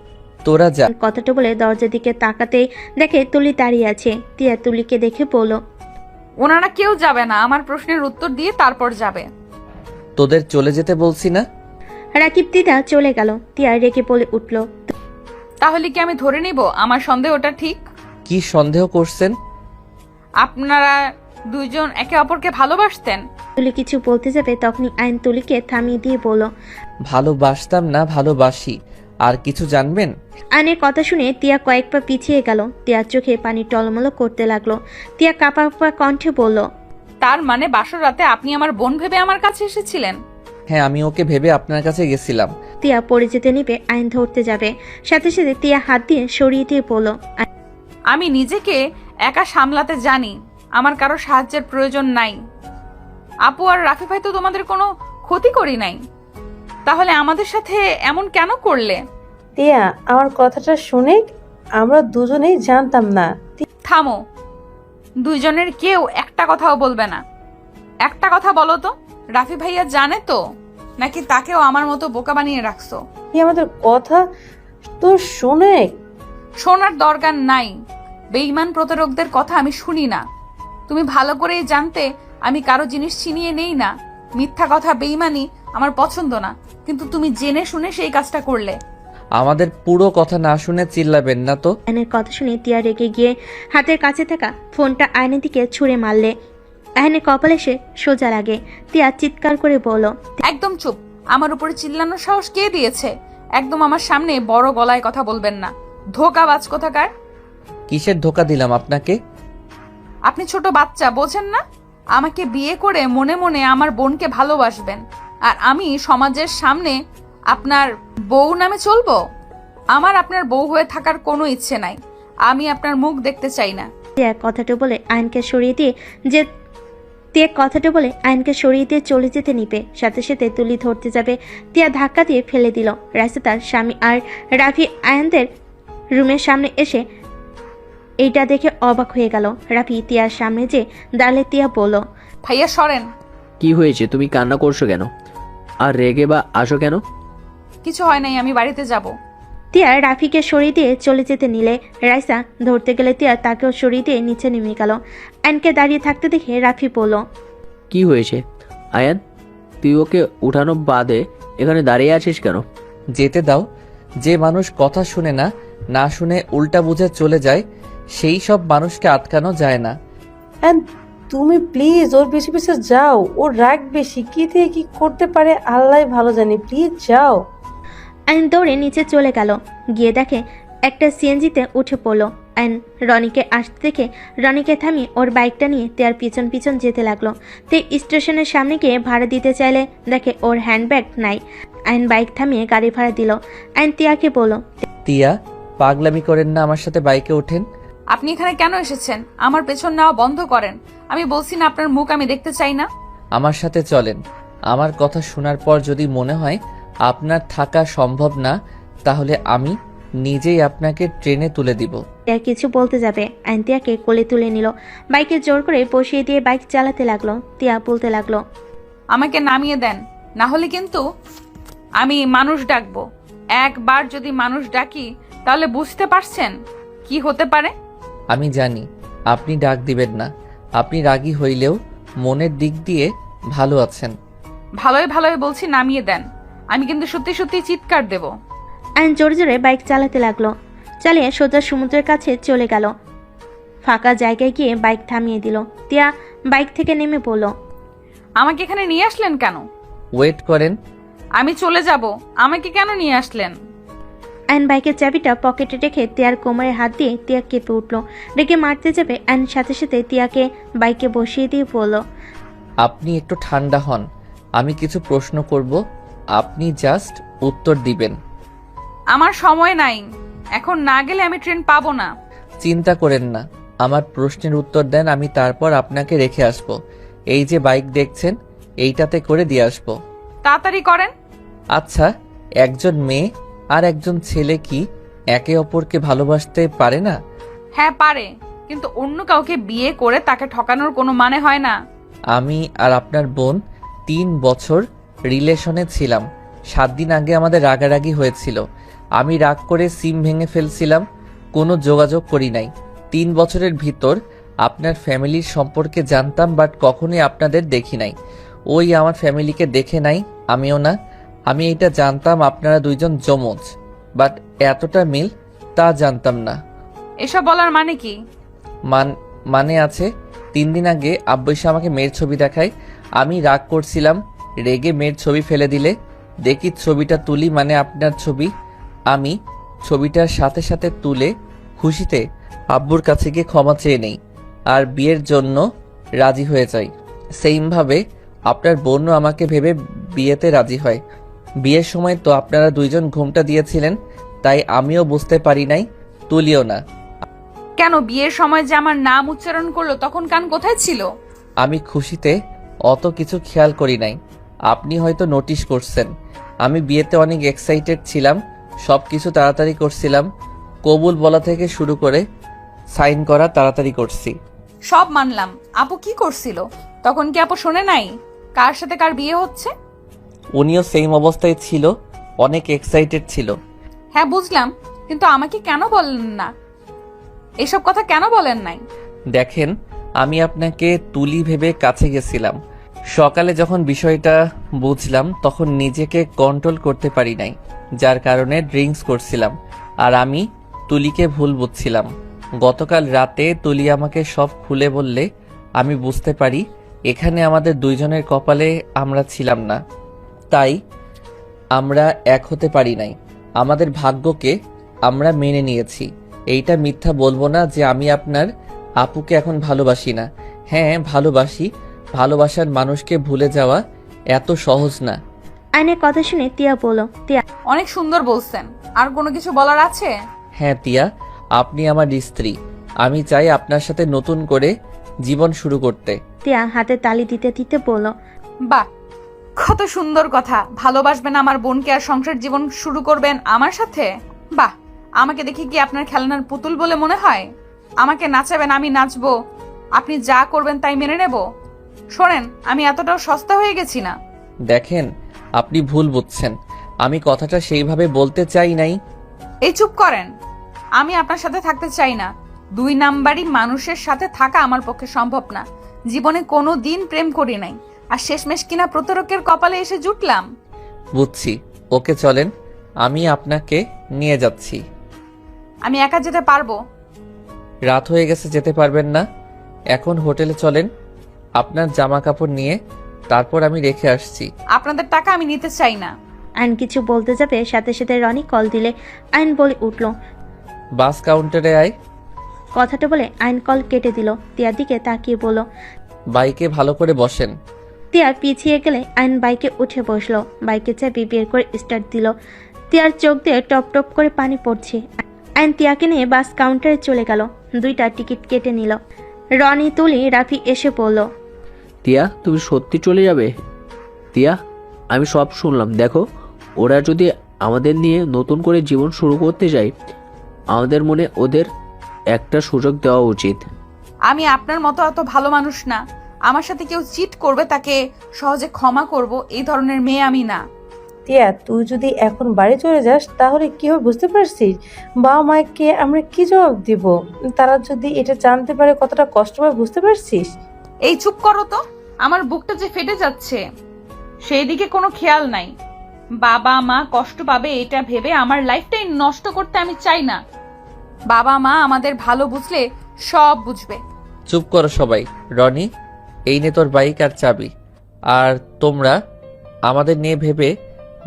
তোরা যা। কথাটা বলে দরজার দিকে তাকাতেই দেখে তুলি দাঁড়িয়ে আছে। তিয়া তুলিকে দেখে বলল। ওনারা কেউ যাবে না, আমার প্রশ্নের উত্তর দিয়ে তারপর যাবে। তোদের চলে যেতে বলছি না? রাকিব দিদা চলে গেল। তিয়া রেগে বলে উঠল। তাহলে কি আমি ধরে নিব আমার সন্দেহটা ঠিক? কি সন্দেহ করছেন? আপনারা দুইজন একে অপরকে ভালোবাসতেন? তুলি কিছু বলতে যাবে, তখনই আইন তুলিকে থামিয়ে দিয়ে বলল। ভালোবাসতাম না, ভালোবাসি। আর কিছু জানবেন? আইনের কথা শুনে তিয়া কয়েক পা পিছিয়ে গেল। তিয়ার চোখে পানি টলমল করতে লাগলো। তিয়া কাঁপা কাঁপা কণ্ঠে বলল। তার মানে বাসর রাতে আপনি আমার বোন ভেবে আমার কাছে এসেছিলেন? হ্যাঁ, আমি ওকে ভেবে আপনার কাছে গেছিলাম। তিয়া পড়ে যেতে নিবে আইন ধরতে যাবে, সাথে সাথে তিয়া হাত দিয়ে সরিয়ে দিয়ে বলল। আমি নিজেকে একা সামলাতে জানি, আমার কারো সাহায্যের প্রয়োজন নাই। আপু আর রাফি ভাই তো তোমাদের কোনো ক্ষতি করি নাই, তাহলে আমাদের সাথে এমন কেন করলে? তিয়া আমার কথাটা শুনে, আমরা দুজনেই জানতাম না। থামো, দুইজনের কেউ একটা কথাও বলবে না। একটা কথা বলো তো, রাফি ভাইয়া জানে তো, নাকি তাকেও আমার মতো বোকা বানিয়ে রাখছো? আমাদের কথা তো শোনে। শোনার দরকার নাই। বেঈমান প্রতারকদের কথা আমি শুনি না। তুমি ভালো করেই জানতে আমি কারো জিনিস ছিনিয়ে নেই না। মিথ্যা কথা, বেঈমানি আমার পছন্দ না, কিন্তু তুমি জেনে শুনে সেই কাজটা করলে। আমাদের পুরো কথা না শুনে চিল্লাবেন না তো। আয়নের কথা শুনে তিয়া রেগে গিয়ে হাতের কাছে থাকা ফোনটা আয়নের দিকে ছুঁড়ে মারলে আয়নের কপালে সে সোজা লাগে। তিয়া চিৎকার করে বলল, একদম চুপ। আমার উপরে চিল্লানোর সাহস কে দিয়েছে? একদম আমার সামনে বড় গলায় কথা বলবেন না। ধোঁকাবাজ কোথাকার। কিসের ধোকা দিলাম আপনাকে? আপনি ছোট বাচ্চা, বোঝেন না? আমাকে বিয়ে করে মনে মনে আমার বোনকে ভালোবাসবেন, আর আমি সমাজের সামনে আপনার বউ নামে চলবো? আমার আপনার বউ হয়ে থাকার কোনো ইচ্ছে নাই। আমি আপনার মুখ দেখতে চাই না। তিয়া কথাটা বলে আয়নকে সরিয়ে দিয়ে চলে যেতে নিবে। সাথে সাথে তুলি ধরতে যাবে, তিয়া ধাক্কা দিয়ে ফেলে দিল। রাইসা তার স্বামী আর রাফি আয়নদের রুমের সামনে এসে এইটা দেখে অবাক হয়ে গেল। রাফি তিয়ার সামনে যে দাঁড়ালে তিয়া বলল, ভাইয়া সরেন। কি হয়েছে, তুমি কান্না করছো কেন? আর রেগে বা আসো কেন? কিছু হয় নাই, আমি বাড়িতে যাব। তিয়া রাফিকে সরিয়ে দিয়ে চলে যেতে নিলে রাইসা ধরতে গেলে তিয়া তাকেও সরিয়ে দিয়ে নিচে নেমে গেল। আয়নকে দাঁড়িয়ে থাকতে দেখে রাফি বলল, কি হয়েছে আয়ান, তুই ওকে উঠানো বাদে এখানে দাঁড়িয়ে আছিস কেন? যেতে দাও। যে মানুষ কথা শুনে না, না শুনে উল্টা বুঝে চলে যায়, সেই সব মানুষকে আটকানো যায় না। অ্যান্ড তুমি প্লিজ ওর পিছে পিছে যাও। ওর রাগ বেশি, কি থেকে কি করতে পারে আল্লাহ ভালো জানি। প্লিজ যাও। আইন দৌড়ে নিচে চলে গেল। গিয়ে দেখে একটা সিএনজিতে উঠে পড়লো। আইন রনিকে আসতে দেখে রনিকে থামিয়ে ওর বাইকটা নিয়ে তেয়ার পিছন পিছন যেতে লাগলো। তে স্টেশনের সামনে গিয়ে ভাড়া দিতে চাইলে দেখে ওর হ্যান্ডব্যাগ নাই। আইন বাইক থামিয়ে গাড়ি ভাড়া দিল। আইন তিয়াকে বলল, তিয়া, পাগলামি করেন না, আমার সাথে বাইকে ওঠেন। আপনি এখানে কেন এসেছেন? আমার পেছন নেওয়া বন্ধ করেন। আমি বলছি না আপনার মুখ আমি দেখতে চাই না। আমার সাথে চলেন। আমার কথা শোনার পর যদি মনে হয় আপনার থাকা সম্ভব না, তাহলে আমি নিজেই আপনাকে ট্রেনে তুলে দিব। তিয়া কিছু বলতে যাবে, আইন তিয়াকে কোলে তুলে নিল। বাইকে জোর করে বসিয়ে দিয়ে বাইক চালাতে লাগলো। তিয়া বলতে লাগলো, আমাকে নামিয়ে দেন, না হলে কিন্তু আমি মানুষ ডাকবো। একবার যদি মানুষ ডাকি তাহলে বুঝতে পারছেন কি হতে পারে। আমি জানি আপনি ডাক দিবেন না। আপনি রাগী হইলেও মনের দিক দিয়ে ভালো আছেন। ভালোই ভালোই বলছি, নামিয়ে দেন। আমি কিন্তু সত্যি সত্যি চিৎকার দেব। আইন জোরে জোরে বাইক চালাতে লাগলো। চালিয়ে সোজা সমুদ্রের কাছে চলে গেল। ফাঁকা জায়গায় গিয়ে বাইক থামিয়ে দিল। তিয়া বাইক থেকে নেমে পড়ল, আমাকে এখানে নিয়ে আসলেন কেন? ওয়েট করেন। আমি চলে যাব, আমাকে কেন নিয়ে আসলেন? আইন বাইকের চাবিটা পকেটে রেখে তিয়ার কোমরে হাত দিয়ে তিয়া কেঁপে উঠল। রেগে মারতে যাবে, আইন সাথে সাথে তিয়াকে বাইকে বসিয়ে দিয়ে বলল, আপনি একটু ঠান্ডা হন। আমি কিছু প্রশ্ন করব, আপনি জাস্ট উত্তর দিবেন। আমার সময় নাই, এখন না গেলে আমি ট্রেন পাবো না। চিন্তা করেন না, আমার প্রশ্নের উত্তর দেন, আমি তারপর আপনাকে রেখে আসব। এই যে বাইক দেখছেন, এইটাতে করে দিয়ে আসব। তাড়াতাড়ি করেন। আচ্ছা, একজন মেয়ে আর একজন ছেলে কি একে অপরকে ভালোবাসতে পারে না? হ্যাঁ পারে, কিন্তু অন্য কাউকে বিয়ে করে তাকে ঠকানোর কোনো মানে হয় না। আমি আর আপনার বোন 3 বছর রিলেশনে ছিলাম। 7 দিন আগে আমাদের রাগারাগি হয়েছিল। আমি রাগ করে সিম ভেঙে ফেলছিলাম, কোনো যোগাযোগ করি নাই। 3 বছরের ভিতর আপনার ফ্যামিলির সম্পর্কে জানতাম, বাট কখনোই আপনাদের দেখি নাই। ওই আমার ফ্যামিলিকে দেখে নাই, আমিও না। আমি এটা জানতাম আপনারা দুইজন যমজ, বাট এতটা মিল তা জানতাম না। এসব বলার মানে কি? মানে আছে। 3 দিন আগে আব্বু এসে আমাকে মেয়ের ছবি দেখায়। আমি রাগ করছিলাম, রেগে মেয়ের ছবি ফেলে দিলে দেখি ছবিটা তুলি, মানে আপনার ছবি। আমি ছবিটার সাথে সাথে তুলে খুশিতে আব্বুর কাছে গিয়ে ক্ষমা চেয়ে নেই আর বিয়ের জন্য রাজি হয়ে যাই। সেইমভাবে আপনার বোনও আমাকে ভেবে বিয়েতে রাজি হয়। বিয়ের সময় তো আপনারা দুইজন ঘুমটা দিয়েছিলেন, তাই আমিও বুঝতে পারি নাই, তুলিও না। কেন বিয়ের সময় যে আমার নাম উচ্চারণ করলো তখন কান কোথায় ছিল? আমি খুশিতে অত কিছু খেয়াল করি নাই, আপনি হয়তো নোটিশ করছেন। আমি বিয়েতে অনেক এক্সাইটেড ছিলাম, সব কিছু তাড়াতাড়ি করছিলাম। কবুল বলা থেকে শুরু করে সাইন করা তাড়াতাড়ি করছি। সব মানলাম, আপু কি করছিল তখন? কি আপু শোনে নাই কার সাথে কার বিয়ে হচ্ছে? উনিও সেম অবস্থায় ছিল, অনেক এক্সাইটেড ছিল। হ্যাঁ বুঝলাম, কিন্তু আমাকে কেন বললেন না? এসব কথা কেন বলেন নাই? দেখেন, আমি আপনাকে তুলি ভেবে কাছে গেছিলাম। সকালে যখন বিষয়টা বুঝলাম তখন নিজেকে কন্ট্রোল করতে পারি নাই, যার কারণে ড্রিঙ্কস করছিলাম আর আমি তুলিকে ভুল বুঝছিলাম। গতকাল রাতে তুলি আমাকে সব খুলে বললে আমি বুঝতে পারি এখানে আমাদের দুইজনের কপালে আমরা ছিলাম না, তাই আমরা এক হতে পারি নাই। আমাদের ভাগ্যকে আমরা মেনে নিয়েছি। এইটা মিথ্যা বলবো না যে আমি আপনার আপুকে এখন ভালোবাসি না। হ্যাঁ ভালোবাসি, ভালোবাসার মানুষকে ভুলে যাওয়া এত সহজ না। আয়নের কথা শুনে তিয়া বলল, তিয়া অনেক সুন্দর বলছেন, আর কোনো কিছু বলার আছে? হ্যাঁ তিয়া, আপনি আমার স্ত্রী। আমি চাই আপনার সাথে নতুন করে জীবন শুরু করতে। তিয়া হাতে তালি দিতে দিতে বলল, বাহ, কত সুন্দর কথা। ভালোবাসবেন আমার বোনকে আর সংসার জীবন শুরু করবেন আমার সাথে? বাহ, আমাকে দেখে কি আপনার খেলনার পুতুল বলে মনে হয়? আমাকে নাচাবেন, আমি নাচবো, আপনি যা করবেন তাই মেনে নেব? শোনেন, আমি এতটাও সস্তা হয়ে গেছি না। দেখেন, আপনি ভুল বুঝছেন। আমি কথাটা সেইভাবে বলতে চাই নাই। এই চুপ করেন। আমি আপনার সাথে থাকতে চাই না। 2 নাম্বারই মানুষের সাথে থাকা আমার পক্ষে সম্ভব না। জীবনে কোনো দিন প্রেম করি নাই, আর শেষমেশ কিনা প্রতারকের কপালে এসে জুটলাম। বুঝছি, ওকে চলেন, আমি আপনাকে নিয়ে যাচ্ছি। আমি একা যেতে পারবো? রাত হয়ে গেছে, যেতে পারবেন না। এখন হোটেলে চলেন, আপনার জামা কাপড় নিয়ে তারপর আমি রেখে আসছি। আপনাদের টাকা আমি নিতে চাই না। আইন কিছু বলতে যাবে সাথে সাথে রনি কল দিলে আইন বলে উঠল, বাস কাউন্টারে আয়। কথাটা বলে আইন কল কেটে দিল। তিয়ার দিকে তাকিয়ে বলল, বাইকে ভালো করে বসেন। তিয়া পিছিয়ে গেলে আইন বাইকে উঠে বসলো। বাইকে চাবি বের করে স্টার্ট দিল। তিয়ার চোখ দিয়ে টপ টপ করে পানি পড়ছে। আইন তিয়াকে নিয়ে বাস কাউন্টারে চলে গেল। 2টা টিকিট কেটে নিল। রনি, তুলি, রাফি এসে পড়ল। তিয়া, তুমি সত্যি চলে যাবে? তিয়া, আমি সব শুনলাম। দেখো, ওরা যদি আমাদের নিয়ে নতুন করে জীবন শুরু করতে যায়, আমাদের মনে ওদের একটা সুযোগ দেওয়া উচিত। আমি আপনার মতো এত ভালো মানুষ না। আমার সাথে কেউ চিট করবে তাকে সহজে ক্ষমা করব, এই ধরনের মেয়ে আমি না। টিয়া, তুই যদি এখন বাড়ি চলে যাস তাহলে কি হবে বুঝতে পারছিস? বাবা মাকে আমরা কি জবাব দিব? তারা যদি এটা জানতে পারে কতটা কষ্ট পায় বুঝতে পারছিস? এই চুপ করো তো, আমার বুকটা যে ফেটে যাচ্ছে সেই দিকে কোনো খেয়াল নাই। বাবা মা কষ্ট পাবে এটা ভেবে আমার লাইফটাই নষ্ট করতে আমি চাই না। বাবা মা আমাদের ভালো বুঝলে সব বুঝবে। চুপ করো সবাই। রনি, এই নে তোর বাইক আর চাবি। আর তোমরা আমাদের নিয়ে ভেবে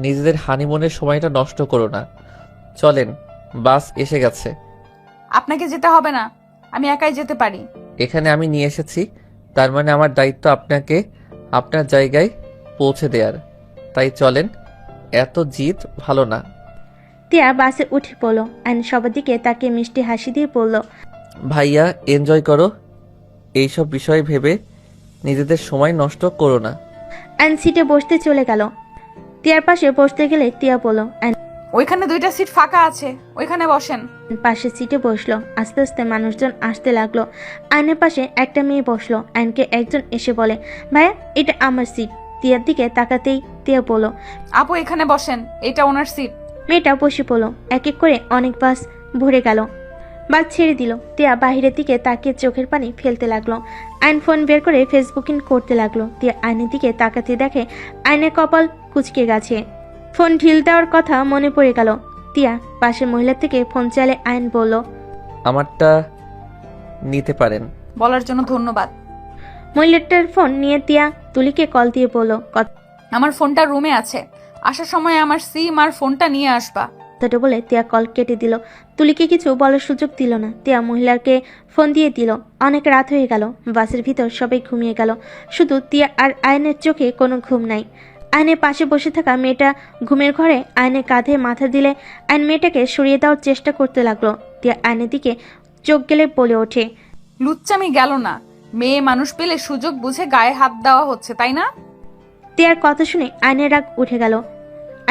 নিজেদের হানিমুনের সময়টা নষ্ট করো না। চলেন, বাস এসে গেছে। আপনাকে যেতে হবে না, আমি একাই যেতে পারি। এখানে আমি নিয়ে এসেছি, তার মানে আমার দায়িত্ব আপনাকে আপনার জায়গায় পৌঁছে দেওয়ার। তাই চলেন, এত জিদ ভালো না। তিয়া বাসে উঠে পড়ল। আইন সবার দিকে তাকে মিষ্টি হাসি দিয়ে বলল, ভাইয়া, এনজয় করো। এইসব বিষয় ভেবে নিজেদের সময় নষ্ট করো না। আইন সিটে বসতে চলে গেল। তিয়ার পাশে বসতে গেলে তিয়া বলল, আইন ওইখানে 2টা সিট ফাঁকা আছে, ওইখানে বসেন। পাশে সিটে বসলো। আস্তে আস্তে মানুষজন আসতে লাগলো। আইনের পাশে একটা মেয়ে বসলো। আইনকে একজন এসে বলে, ভাইয়া, এটা আমার সিট। তিয়ার দিকে তাকাতেই তিয়া বলল, আপু এখানে বসেন, এটা ওনার সিট। মেয়েটা বসে পড়লো। এক এক করে অনেক বাস ভরে গেল। বাস ছেড়ে দিল। তিয়া বাহিরের দিকে তাকিয়ে চোখের পানি ফেলতে লাগলো। আইন ফোন বের করে ফেসবুকিং করতে লাগলো। তিয়া আইনের দিকে তাকাতে দেখে আইনের কপাল কুঁচকে গেছে। ফোন ঢিল দেওয়ার কথা মনে পড়ে গেল। তিয়া পাশের মহিলার থেকে ফোন চাইলে আইন বলল, আমারটা নিতে পারেন। বলার জন্য ধন্যবাদ। মহিলাটার ফোন নিয়ে তিয়া তুলিকে কল দিয়ে বলল, আমার ফোনটা রুমে আছে, আসার সময় আমার সিম আর ফোনটা নিয়ে আসবা। কথাটা বলে তিয়া কল কেটে দিল। তুলিকে কিছু বলার সুযোগ দিল না। তিয়া মহিলাকে ফোন দিয়ে দিল। অনেক রাত হয়ে গেল। বাসের ভিতর সবাই ঘুমিয়ে গেল। শুধু তিয়া আর আয়নের চোখে কোনো ঘুম নাই। আয়নের পাশে বসে থাকা মেয়েটা ঘুমের ঘরে আয়নের কাঁধে মাথা দিলে আয়ন মেয়েটাকে সরিয়ে দেওয়ার চেষ্টা করতে লাগলো। তিয়া আয়নের দিকে চোখ গেলে বলে ওঠে, লুচ্চামি গেল না, মেয়ে মানুষ পেলে সুযোগ বুঝে গায়ে হাত দেওয়া হচ্ছে, তাই না? তিয়ার কথা শুনে আয়নের রাগ উঠে গেল।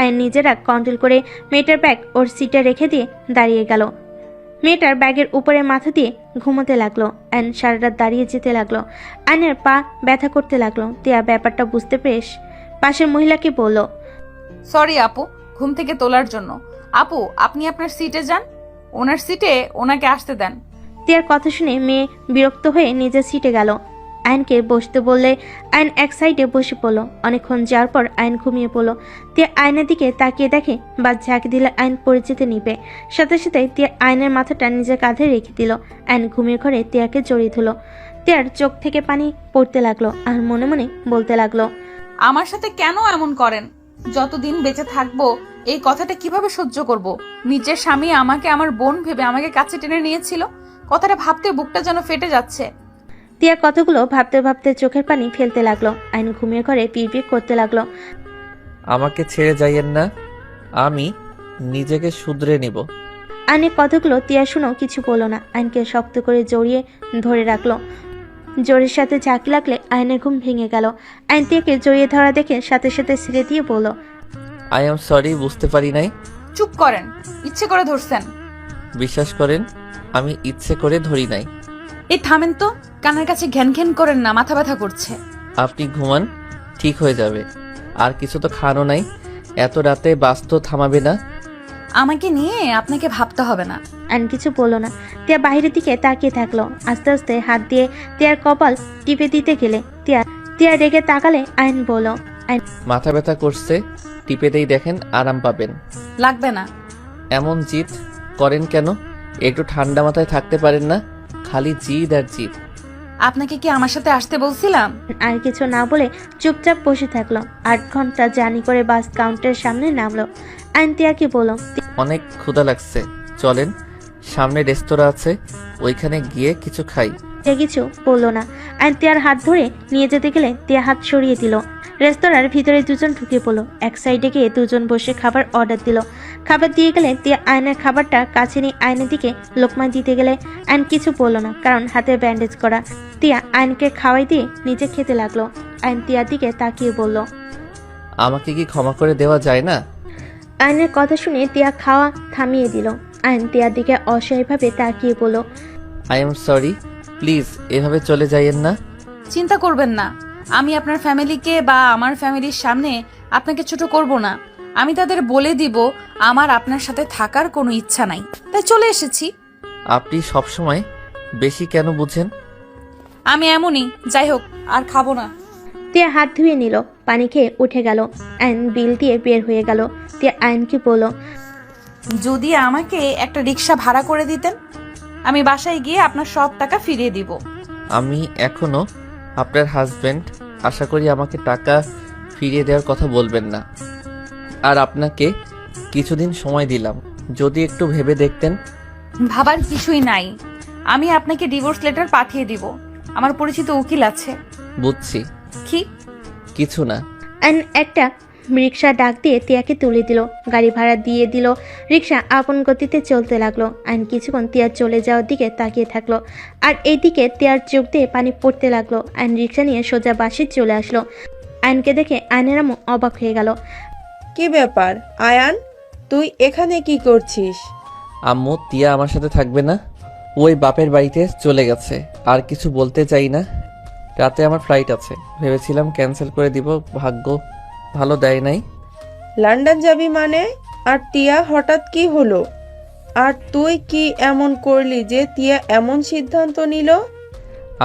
আয়ন নিজের রাগ কন্ট্রোল করে মেয়েটার ব্যাগ ওর সিটে রেখে দিয়ে দাঁড়িয়ে গেল। মেয়েটার ব্যাগের উপরে মাথা দিয়ে ঘুমোতে লাগলো। আয়ন সারা রাত দাঁড়িয়ে যেতে লাগলো। আয়নের পা ব্যথা করতে লাগলো। তিয়া ব্যাপারটা বুঝতে পেরে পাশের মহিলাকে বলল, সরি আপু, ঘুম থেকে তোলার জন্য। আপু, আপনি আপনার সিটে যান, ওনার সিটে ওনাকে আসতে দেন। তিয়ার কথা শুনে মেয়ে বিরক্ত হয়ে নিজের সিটে গেল। আয়নকে বসতে বললে আয়ন এক সাইডে বসে পড়লো। অনেকক্ষণ যাওয়ার পর আয়ন ঘুমিয়ে পড়লো। তিয়া আয়নের দিকে তাকিয়ে দেখে বা ঝাঁকি দিলে আয়ন পড়ে যেতে নিবে। সাথে সাথে তিয়া আয়নের মাথাটা নিজের কাঁধে রেখে দিল। আয়ন ঘুমিয়ে ঘরে তিয়াকে জড়িয়ে ধরল। তিয়ার চোখ থেকে পানি পড়তে লাগলো আর মনে মনে বলতে লাগলো, আমার সাথে কেন এমন করেন? যতদিন বেঁচে থাকবো এই কথাটা কিভাবে সহ্য করব? নিজের স্বামী আমাকে আমার বোন ভেবে আমাকে কাছে টেনে নিয়েছিল। কথাটা ভাবতে বুকটা যেন ফেটে যাচ্ছে। তিয়ার কথাগুলো ভাবতে ভাবতে চোখের পানি ফেলতে লাগলো। আইন ঘুমিয়ে ঘরে পিড়পিড় করতে লাগলো। আমাকে ছেড়ে যাইয়েন না, আমি নিজেকে শুধরে নিব। আইনের কথাগুলো তিয়া শুনো কিছু বলল না। আইনকে শক্ত করে জড়িয়ে ধরে রাখলো। জোরের সাথে ঝাঁকি লাগলে আইনের ঘুম ভেঙে গেল। আইন তিয়াকে জড়িয়ে ধরা দেখে সাথে সাথে ছেড়ে দিয়ে বলল, আই এম সরি, বুঝতে পারি নাই। চুপ করেন, ইচ্ছে করে ধরছেন। বিশ্বাস করেন আমি ইচ্ছে করে ধরি নাই। এই থামেন তো, কানের কাছে ঘ্যান ঘ্যান করেন না, মাথা ব্যথা করছে। আপনি ঘুমান, ঠিক হয়ে যাবে। আর কিছু তো খানো নাই, এত রাতে বাস তো থামাবে না। আমাকে নিয়ে আপনাকে ভাবতে হবে না। আইন কিছু বলল না। তিয়া বাইরের দিকে তাকিয়ে থাকলো। আস্তে আস্তে হাত দিয়ে তিয়ার কপাল টিপে দিতে গেলে তিয়া রেগে তাকালে আইন বলল, মাথা ব্যথা করছে, টিপে দেই, দেখেন আরাম পাবেন। লাগবে না। এমন জিদ করেন কেন? একটু ঠান্ডা মাথায় থাকতে পারেন না? খালি জিদ আর জিদ। আপনাকে কি আমার সাথে আসতে বলছিলাম? আর কিছু না বলে চুপচাপ বসে থাকলো। 8 ঘন্টা জার্নি করে বাস কাউন্টারের সামনে নামলো। আইন তিয়াকে বলল, অনেক ক্ষুধা লাগছে, চলেন সামনে রেস্তোরাঁ আছে, ওইখানে গিয়ে কিছু খাই। তিয়া কিছু বললো না। আইন তিয়ার হাত ধরে নিয়ে যেতে গেলে তিয়া হাত সরিয়ে দিল। রেস্তোরাঁর ভিতরে দুজন ঢুকে পড়লো। এক সাইডে গিয়ে দুজন বসে খাবার অর্ডার দিল। খাবার দিয়ে গেলে তিয়া আয়নের খাবারটা কাছে নিয়ে আয়নের দিকে লোকমা দিতে গেলে আইন কিছু বললো না, কারণ হাতে ব্যান্ডেজ করা। তিয়া আইনকে খাওয়াই দিয়ে নিজে খেতে লাগলো। আইন তিয়ার দিকে তাকিয়ে বলল, আমাকে কি ক্ষমা করে দেওয়া যায় না? আইনের কথা শুনে তিয়া খাওয়া থামিয়ে দিল। আইন তিয়ার দিকে অসহায়ভাবে তাকিয়ে বলল, আই এম সরি, প্লিজ এভাবে চলে যাইয়েন না। চিন্তা করবেন না, আমি আপনার ফ্যামিলিকে বা আমার ফ্যামিলির সামনে আপনাকে ছোট করব না। আমি তাদের বলে দিব আমার আপনার সাথে থাকার কোনো ইচ্ছা নাই, তাই চলে এসেছি। আপনি সবসময় বেশি কেন বুঝেন? আমি এমনই, যাই হোক আর খাবো না। তিয়া হাত ধুয়ে নিল, পানি খেয়ে উঠে গেল। আইন বিল দিয়ে বের হয়ে গেল। তিয়া আইনকে বলল, যদি আমাকে একটা রিক্সা ভাড়া করে দিতেন, আমি বাসায় গিয়ে আপনার সব টাকা ফিরিয়ে দিব। আমি এখনো আপনার হাজবেন্ড, আশা করি আমাকে টাকা ফিরিয়ে দেওয়ার কথা বলবেন না। আর আপনাকে কিছুদিন সময় দিলাম, যদি একটু ভেবে দেখতেন। ভাবার কিছুই নাই, আমি আপনাকে ডিভোর্স লেটার পাঠিয়ে দিব। আমার পরিচিত উকিল আছে। বুঝছি, কি? কিছু না। আইন একটা রিক্সা ডাক দিয়ে তিয়াকে তুলে দিল। গাড়ি ভাড়া দিয়ে দিল। রিক্সা আপন গতিতে চলতে লাগলো। আইন কিছুক্ষণ তিয়ার চলে যাওয়ার দিকে তাকিয়ে থাকলো। আর এইদিকে তিয়ার চোখ দিয়ে পানি পড়তে লাগলো। আইন রিক্সা নিয়ে সোজা বাসে চলে আসলো। আইনকে দেখে আইনের আম্মু অবাক হয়ে গেল। কি ব্যাপার আয়ান, তুই এখানে কি করছিস? আম্মু, তিয়া আমার সাথে থাকবে না, ওই বাপের বাড়িতে চলে গেছে। আর কিছু বলতে চাই না, রাতে আমার ফ্লাইট আছে, ভেবেছিলাম ক্যান্সেল করে দিব, ভাগ্য ভালো দেয় নাই। লন্ডন যাবি মানে? আর টিয়া হঠাৎ কি হলো? আর তুই কি এমন করলি যে টিয়া এমন সিদ্ধান্ত নিল?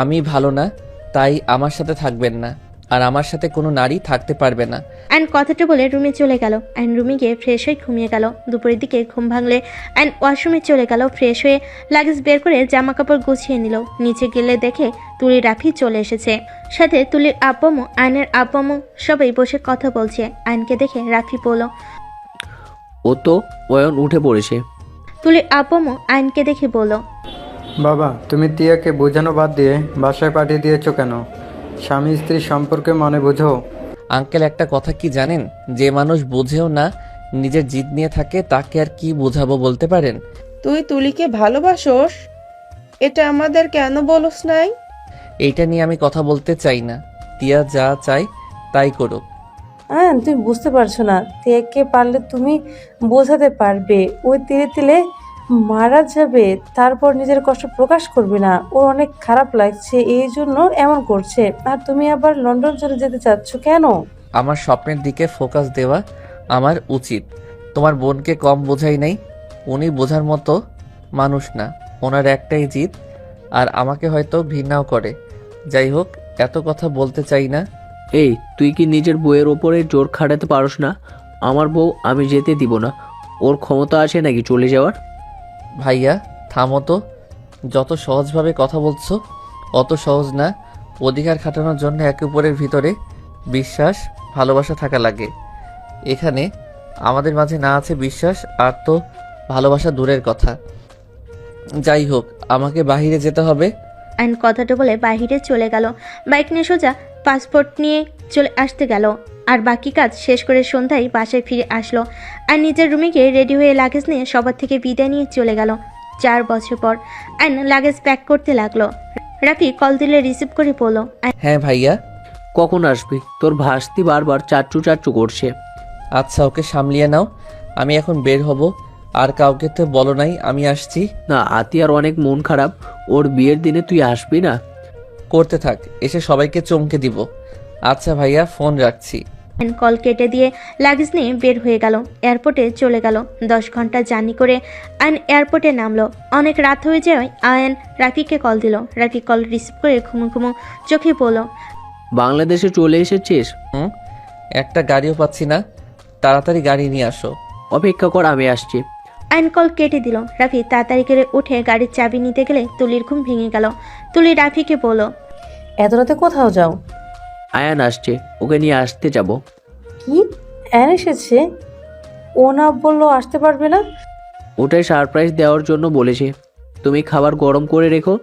আমি ভালো না, তাই আমার সাথে থাকবেন না, আর আমার সাথে কোনো নারী থাকতে পারবে না। আইন কথাটা বলে রুমে চলে গেল। আইন রুমে গিয়ে ফ্রেশ হয়ে ঘুমিয়ে গেল। দুপুরের দিকে ঘুম ভাঙলে আইন ওয়াশরুমে চলে গেল। ফ্রেশ হয়ে লাগেজ বের করে জামা কাপড় গুছিয়ে নিল। নিচে গেলে দেখে তুলি রাফি চলে এসেছে। সাথে তুলির আব্বামু, আইনের আব্বামু সবাই বসে কথা বলছে। আইনকে দেখে রাফি বলল, ও তো অয়ন উঠে পড়েছে। তুলির আব্বামু আইনকে দেখে বলল, বাবা, তুমি তিয়াকে বোঝানো বাদ দিয়ে বাসায় পাঠিয়ে দিয়েছো কেন? স্বামী স্ত্রী সম্পর্কে মনে বুঝো। আঙ্কেল, একটা কথা কি জানেন? যে মানুষ বোঝেও না, নিজের জিদ নিয়ে থাকে, তাকে আর কি বোঝাবো বলতে পারেন? তুই তুলিকে ভালোবাসোস? এটা আমাদের কেন বলস নাই? এইটা নিয়ে আমি কথা বলতে চাই না। তিয়া যা চাই তাই করুক। হ্যাঁ, তুমি বুঝতে পারছো না। তিয়াকে পারলে তুমি বোঝাতে পারবে, ওই তিলে তিলে মারা যাবে, তারপর নিজের কষ্ট প্রকাশ করবে না। ওর অনেক খারাপ লাগছে, এই জন্য এমন করছে। আর তুমি আবার লন্ডন চলে যেতে চাচ্ছ কেন? আমার স্বপ্নের দিকে ফোকাস দেওয়া আমার উচিত, তোমার বোনকে কম বোঝাই নাই। উনি বোঝার মতো মানুষ না। ওনার একটাই জিদ, আর আমাকে হয়তো ঘৃণাও করে। যাই হোক, এত কথা বলতে চাই না। এই, তুই কি নিজের বউয়ের ওপরে জোর খাটাতে পারস না? আমার বউ আমি যেতে দিব না। ওর ক্ষমতা আছে নাকি চলে যাওয়ার? ভাইয়া থামো তো, যত সহজভাবে কথা বলছো অত সহজ না। অধিকার খাটানোর জন্য একে অপরের ভিতরে বিশ্বাস ভালোবাসা থাকা লাগে। এখানে আমাদের মাঝে না আছে বিশ্বাস, আর তো ভালোবাসা দূরের কথা। যাই হোক, আমাকে বাইরে যেতে হবে। আইন কথাটা বলে বাহিরে চলে গেল। বাইক নিয়ে সোজা পাসপোর্ট নিয়ে চলে আসতে গেল। আর বাকি কাজ শেষ করে সন্ধ্যায় বাসায় ফিরে আসলো। আর নিজের রুমে গিয়ে রেডি হয়ে লাগেজ নিয়ে সবার থেকে বিদায় নিয়ে চলে গেল। 4 বছর পর আইন লাগেজ প্যাক করতে লাগলো। রাফি কল দিলে রিসিভ করে বলল, হ্যাঁ ভাইয়া। কখন আসবি? তোর ভাস্তি বারবার চাচ্চু চাচ্চু করছে। আচ্ছা, ওকে সামলিয়ে নাও। আমি এখন বের হব। আর কাউকে তো বলো নাই আমি আসছি। না, আতিয়ার অনেক মন খারাপ। ওর বিয়ের দিনে তুই আসবি না? করতে থাক, এসে সবাইকে চমকে দিব। আচ্ছা ভাইয়া, ফোন রাখছি। আইন কল কেটে দিয়ে লাগেজ নিয়ে বের হয়ে গেল। এয়ারপোর্টে চলে গেল। 10 ঘন্টা জার্নি করে আইন এয়ারপোর্টে নামলো। অনেক রাত হয়ে যাওয়ায় আয়ন রাফিকে কল দিল। রাফি কল রিসিভ করে ঘুমো ঘুমো চোখে বলল, বাংলাদেশে চলে এসেছিস? একটা গাড়িও পাচ্ছি না, তাড়াতাড়ি গাড়ি নিয়ে আসো। অপেক্ষা কর, আমি আসছি। আইন কল কেটে দিল। রাফি তাড়াতাড়ি করে উঠে গাড়ির চাবি নিতে গেলে তুলির ঘুম ভেঙে গেল। তুলি রাফিকে বলল, এত রাতে কোথাও যাও? আয়ান আসছে, ওকে নিয়ে আসতে যাব। কি অ্যান এসেছে? ও না বললো আসতে পারবে না? ওটাই সারপ্রাইজ দেওয়ার জন্য বলেছে। তুমি খাবার গরম করে রেখো।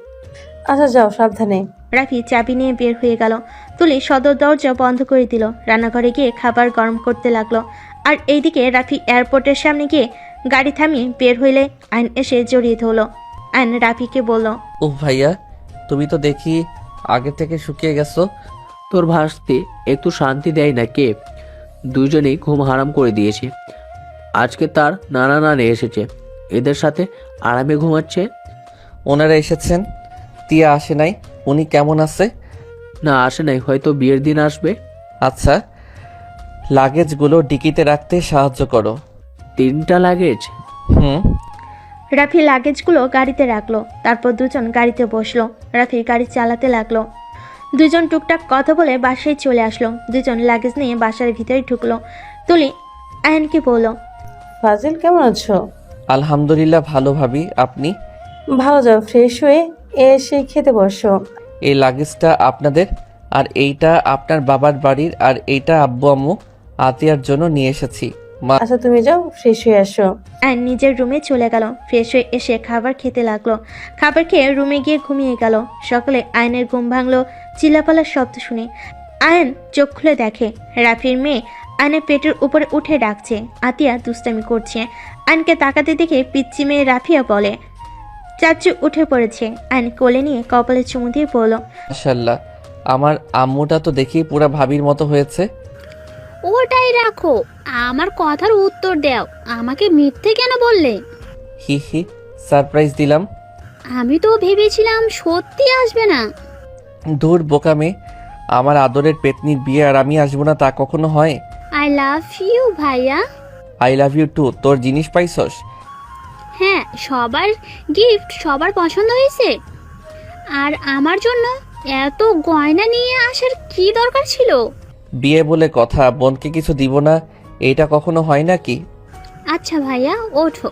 আচ্ছা যাও, সাবধানে। রাফি চাবি নিয়ে বের হয়ে গেল। তুলি সদর দরজা বন্ধ করে দিল। রান্নাঘরে গিয়ে খাবার গরম করতে লাগলো। আর এইদিকে রাফি এয়ারপোর্টের সামনে গিয়ে গাড়ি থামিয়ে বের হইলে আইন এসে জড়িয়ে ধরল। আইন রাফিকে বলল, ও ভাইয়া, তুমি তো দেখি আগে থেকে শুকিয়ে গেছো। তোর ভাস্তি একটু শান্তি দেয় না কে? দুজনেই ঘুম হারাম করে দিয়েছে। আজকে তার নানা নানি এসেছে, এদের সাথে আরামে ঘুমাচ্ছে। ওনারা এসেছেন, তিয়া আসে নাই। উনি কেমন আছে? না, আসে নাই, হয়তো বিয়ের দিন আসবে। আচ্ছা, লাগেজগুলো ডিকিতে রাখতে সাহায্য করো। 3টা লাগেজ? রাফি লাগেজগুলো গাড়িতে রাখলো। তারপর দুজন গাড়িতে বসলো। রাফি গাড়ি চালাতে লাগলো। দুজন টুকটাক কথা বলে বাসায় চলে আসলো। দুজন লাগেজ নিয়ে বাসার ভিতরে ঢুকলো। তুলি আয়নকে বলল, ফাজিল কেমন আছো? আলহামদুলিল্লাহ ভালো ভাবি, আপনি? ভালো, যাও ফ্রেশ হয়ে এসে খেতে বসো। এই লাগেজটা আপনাদের, আর এইটা আপনার বাবার বাড়ির, আর এইটা আব্বু আম্মু আতিয়ার জন্য নিয়ে এসেছি। আচ্ছা তুমি যাও, ফ্রেশ হয়ে আসো। আয়ন নিজের রুমে চলে গেল। ফ্রেশ হয়ে এসে খাবার খেতে লাগলো। খাবার খেয়ে রুমে গিয়ে ঘুমিয়ে গেল। সকালে আয়নের ঘুম ভাঙলো চিল্লাপালার শব্দ শুনে। আয়ন চোখ খুলে দেখে রাফির মেয়ে আয়নের পেটের উপরে উঠে ডাকছে। আতিয়া দুষ্টামি করছে। আয়নকে তাকাতে দেখে পিচ্চি মেয়ে রাফিয়া বলে, চাচু উঠে পড়েছে। আয়ন কোলে নিয়ে কপালে চুমু দিয়ে বলল, মাশাআল্লাহ, আমার আম্মুটা তো দেখি পুরা ভাবির মতো হয়েছে। ওটাই রাখো, আমার কথার উত্তর দাও। আমাকে মিথ্যে কেন বললে? হি হি, সারপ্রাইজ দিলাম। আমি তো ভেবেছিলাম সত্যি আসবে না। দূর বোকামে, আমার আদরের পেতনির বিয়ে আর আমি আসবো না তা কখনো হয়? আই লাভ ইউ ভাইয়া। I love you too. তোর জিনিস পাইছস? হ্যাঁ, সবার গিফট সবার পছন্দ হয়েছে। আর আমার জন্য এত গয়না নিয়ে আসার কি দরকার ছিল? বিয়ে বলে কথা, বোনকে কিছু দিব না, এইটা কখনো হয় নাকি? আচ্ছা ভাইয়া, ওঠো,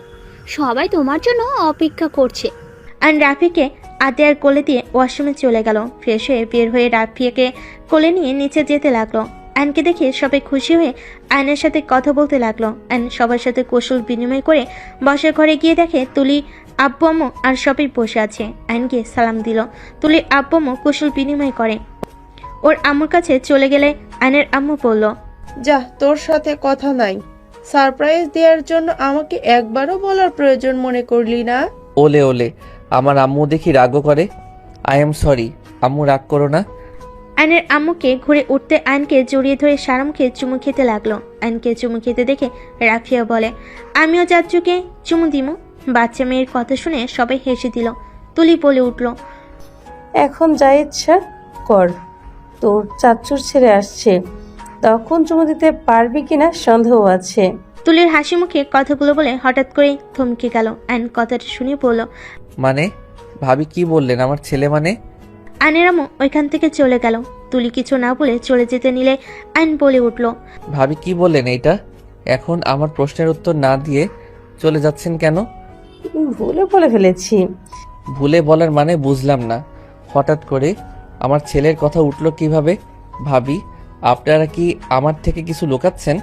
সবাই তোমার জন্য অপেক্ষা করছে। আর রাফিকে আতিয়ার কোলে দিয়ে ওয়াশরুমে চলে গেল। ফ্রেশ হয়ে বের হয়ে রাফিকে কোলে নিয়ে নিচে যেতে লাগলো। আয়নকে দেখে সবাই খুশি হয়ে আয়নের সাথে কথা বলতে লাগলো। আয়ন সবার সাথে কৌশল বিনিময় করে বসার ঘরে গিয়ে দেখে তুলি, আব্বু আম্মু আর সবাই বসে আছে। আয়নকে সালাম দিল। তুলি আব্বু আম্মু কৌশল বিনিময় করে। ওর আম্মুর কাছে চলে গেলে আয়নের আম্মু বলল, যা, তোর সাথে কথা নাই। সারপ্রাইজ দেওয়ার জন্য আমাকে একবারও বলার প্রয়োজন মনে করলি না? ওলে ওলে, আমার আম্মু দেখি রাগও করে। আই এম সরি আম্মু, রাগ করো না। আয়নের আম্মুকে ঘুরে উঠতে আয়নকে জড়িয়ে ধরে সারামকে চুমু খেতে লাগলো। আয়নকে চুমু খেতে দেখে রাফিয়া বলে, আমিও চাচুকে চুমু দিমু। বাচ্চা মেয়ের কথা শুনে সবাই হেসে দিল। তুলি বলে উঠল, এখন যা ইচ্ছা কর, তোর চাচুর ছেলে আসছে, তখন চুমু দিতে পারবি কিনা সন্দেহ আছে। তুলির হাসি মুখে কথাগুলো বলে হঠাৎ করে থমকে গেল। আয়ন কথাটা শুনে বলল, মানে ভাবি কি বললেন আমার ছেলে মানে? আয়নের আম্মু ওইখান থেকে চলে গেল। তুলি কিছু না বলে চলে যেতে নিলে আয়ন বলে উঠল, ভাবি কি বললেন এইটা? এখন আমার প্রশ্নের উত্তর না দিয়ে চলে যাচ্ছেন কেন? ভুলে বলে ফেলেছি। ভুলে বলার মানে বুঝলাম না। হঠাৎ করে আমার ছেলের কথা উঠলো কিভাবে? ভাবি আপনারা কি আমার থেকে কিছু লুকাচ্ছেন?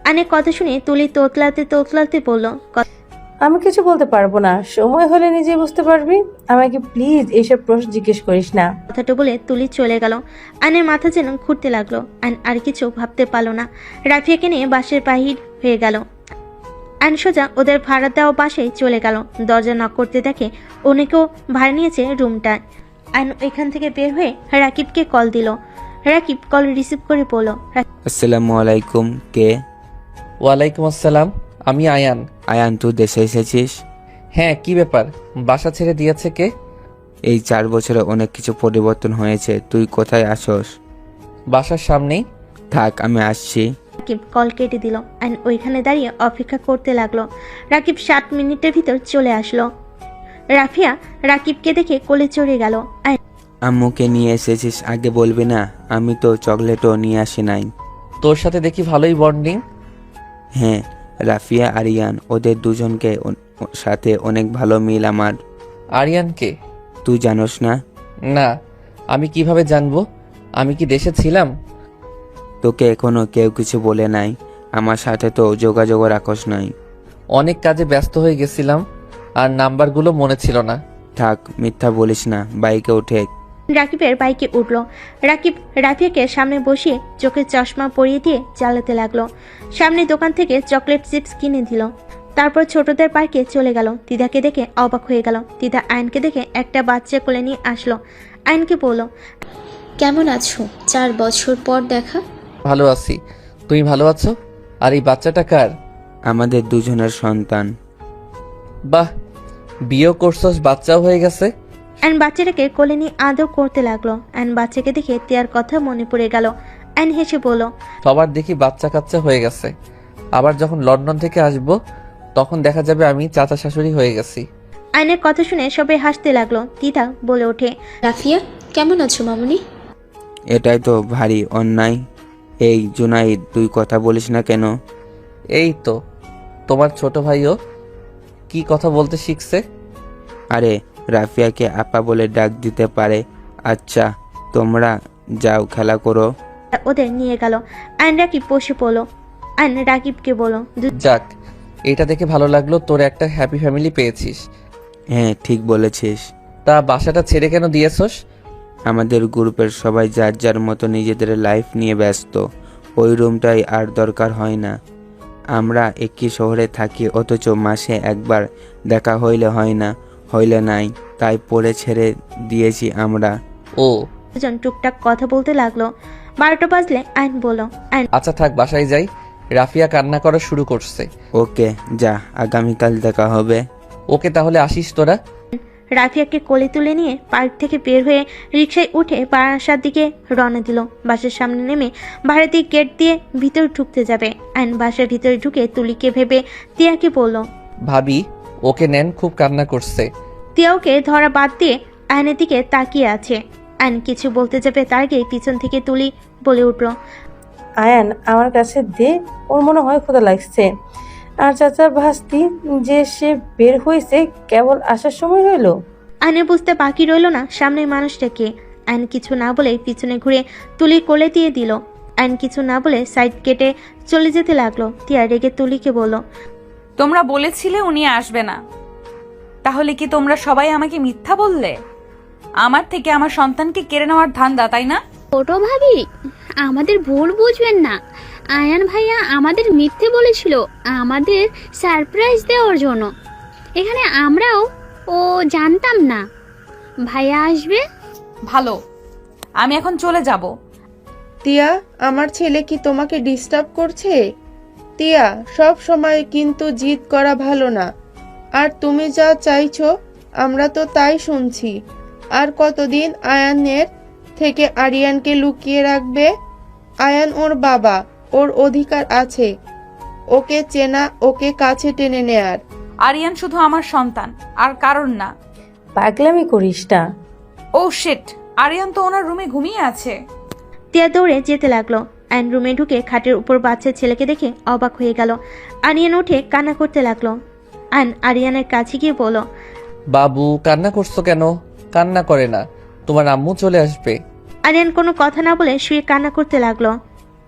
আয়নের কথা শুনে তুলি তোতলাতে তোতলাতে বলল, আমি কিছু বলতে পারবো না, সময় হলে নিজে বুঝতে পারবি। আমাকে প্লিজ এইসব প্রশ্ন জিজ্ঞেস করিস না। কথাটা বলে তুলি চলে গেল। আয়নের মাথা যেন ঘুরতে লাগলো। আয়ন আর কিছু ভাবতে পারলো না। রাফিয়াকে নিয়ে বাসের বাহির হয়ে গেল। আয়ন সোজা ওদের ভাড়া দেওয়া বাসায় চলে গেল। দরজা নক করতে দেখে অনেকেও ভাড়া নিয়েছে রুমটা। আয়ন এখান থেকে বের হয়ে রাকিবকে কল দিল। রাকিব কল রিসিভ করে বলল, আসসালামু আলাইকুম। কে? ওয়ালাইকুম আসসালাম, আমি আয়ান। আয়ান, তুই দেশে এসেছিস? হ্যাঁ, কি ব্যাপার? বাসা ছেড়ে দিয়েছে কে? এই 4 বছরে অনেক কিছু পরিবর্তন হয়েছে। তুই কোথায় আসস? বাসার সামনেই। থাক, আমি আসছি। রাকিব কল কেটে দিল। আয়ন ওইখানে দাঁড়িয়ে অপেক্ষা করতে লাগলো। রাকিব 7 মিনিটের ভিতর চলে আসলো। রাফিয়া রাকিবকে দেখে কোলে চড়ে গেল। আয়ন, আম্মুকে নিয়ে এসেছিস, আগে বলবি না? আমি তো চকলেটও নিয়ে আসি নাই। তোর সাথে দেখি ভালোই বন্ডিং। হ্যাঁ, রাফিয়া আরিয়ান, ওদের দুজনকে সাথে অনেক ভালো মিল আমার। আরিয়ানকে? তুই জানোস না? না, আমি কিভাবে জানবো? আমি কি দেশে ছিলাম? তোকে এখনো কেউ কিছু বলে নাই? আমার সাথে তো যোগাযোগ রাখস নাই। অনেক কাজে ব্যস্ত হয়ে গেছিলাম আর নাম্বারগুলো মনে ছিল না। থাক, মিথ্যা বলিস না। বাইকে উঠে রাকিবের বাইকে উঠল। রাকিব রাফিয়াকে সামনে বসিয়ে চোখে চশমা পরিয়ে দিয়ে চালাতে লাগলো। সামনে দোকান থেকে চকলেট চিপস কিনে দিল। তারপর ছোটদের পার্কে চলে গেল। তিদাকে দেখে অবাক হয়ে গেল। তিদা আয়নকে দেখে একটা বাচ্চা কোলে নিয়ে আসলো। আয়নকে বলল, কেমন আছো? 4 বছর পর দেখা। ভালো আছি, তুমি ভালো আছো? আর এই বাচ্চাটা কার? আমাদের দুজনের সন্তান। বাহ, বিয়েও করছস, বাচ্চাও হয়ে গেছে। আয়ন বাচ্চাটাকে কোলে নিয়ে আদর করতে লাগলো। আয়ন বাচ্চাকে দেখে তিয়ার কথা মনে পড়ে গেল। আয়ন হেসে বলল, সবার দেখি বাচ্চা কাচ্চা হয়ে গেছে। আবার যখন লন্ডন থেকে আসব তখন দেখা যাবে আমি চাচা শাশুড়ি হয়ে গেছি। আয়নের কথা শুনে সবাই হাসতে লাগলো। তিদা বলে ওঠে, রাফিয়া, কেমন আছো মামুনি? এটাই তো ভারী অন্যায়। এই জুনাইদ, তুই কথা বলিস না কেন? এই তো তোমার ছোট ভাইও কি কথা বলতে শিখছে। আরে, রাফিয়াকে আপা বলে ডাক দিতে পারে। আচ্ছা, তোমরা যাও খেলা করো। ওদের নিয়ে গেল। আয়ন রাকিব বসে পড়লো। আয়ন রাকিবকে বলল, যাক, এটা দেখে ভালো লাগলো, তোর একটা হ্যাপি ফ্যামিলি পেয়েছিস। হ্যাঁ, ঠিক বলেছিস। তা বাসাটা ছেড়ে কেন দিয়েছস? আমাদের গ্রুপের সবাই যার যার মতো নিজেদের লাইফ নিয়ে ব্যস্ত। ওই রুমটাই আর দরকার হয় না। আমরা একই শহরে থাকি, অথচ মাসে একবার দেখা হইলে হয় না, হইলে নাই, তাই পড়ে ছেড়ে দিয়েছি আমরা। ও দুজন টুকটাক কথা বলতে লাগলো। 12টা বাজলে আয়ন বলল, আয়ন, আচ্ছা থাক, বাসায় যাই। রাফিয়া কান্না করা শুরু করছে। ওকে, যা, আগামীকাল দেখা হবে। ওকে, তাহলে আসিস তোরা। রাফিয়াকে কোলে তুলে নিয়ে পার্ক থেকে বের হয়ে রিকশায় উঠে বারাসার দিকে রওনা দিল। বাসার সামনে নেমে ভাড়াতি গেট দিয়ে ভিতর ঢুকতে যাবে। আয়ন বাসার ভিতরে ঢুকে তুলিকে ভেবে তিয়াকে বলল, ভাবি ওকে নেন, খুব কান্না করছে। তিয়া ওকে ধরা বাদ দিয়ে আয়নের দিকে তাকিয়ে আছে। আয়ন কিছু বলতে যাবে তার আগে পিছন থেকে তুলি বলে উঠল, আয়ান, আমার কাছে দে, ওর মনে হয় ক্ষুধা লাগছে। আর চাচা ভাস্তি যে সে বের হয়েছে, কেবল আসার সময় হইল। আয়নের বুঝতে বাকি রইল না সামনের মানুষটাকে। আয়ন কিছু না বলে পিছনে ঘুরে তুলি কোলে দিয়ে দিল। আয়ন কিছু না বলে সাইড কেটে চলে যেতে লাগলো। তিয়া রেগে তুলিকে বলল, তোমরা বলেছিলে উনি আসবে না, তাহলে কি তোমরা সবাই আমাকে মিথ্যা বললে? আমার থেকে আমার সন্তানকে কেড়ে নেওয়ার ধান্দা, তাই না? ছোট ভাবি, আমাদের ভুল বুঝবেন না। আয়ান ভাইয়া আমাদের মিথ্যে বলেছিল আমাদের সারপ্রাইজ দেওয়ার জন্য। এখানে আমরাও জানতাম না ভাইয়া আসবে। ভালো, আমি এখন চলে যাব। তিয়া, আমার ছেলে কি তোমাকে ডিস্টার্ব করছে? তিয়া, সব সময় কিন্তু জিদ করা ভালো না। আর তুমি যা চাইছো আমরা তো তাই শুনছি। আর কতদিন আয়ানের থেকে আরিয়ানকে লুকিয়ে রাখবে? আয়ান ওর বাবা, ওর অধিকার আছে। ওকে চেনা, ওকে কাছে টেনে নেয়ার। আরিয়ান শুধু আমার সন্তান, আর কারণ না। পাগলামি করিস না। ও শিট, আরিয়ান তো ওনার রুমে ঘুমিয়ে আছে। তিয়া দৌড়ে যেতে লাগলো। অ্যান রুমে ঢুকে খাটের উপর বাচ্চা ছেলেকে দেখে অবাক হয়ে গেল। আরিয়ান উঠে কান্না করতে লাগলো। অ্যান আরিয়ানের কাছে গিয়ে বলল, বাবু কান্না করছো কেন? কান্না করে না, তোমার আম্মু চলে আসবে। আরিয়ান কোনো কথা না বলে শুয়ে কান্না করতে লাগলো।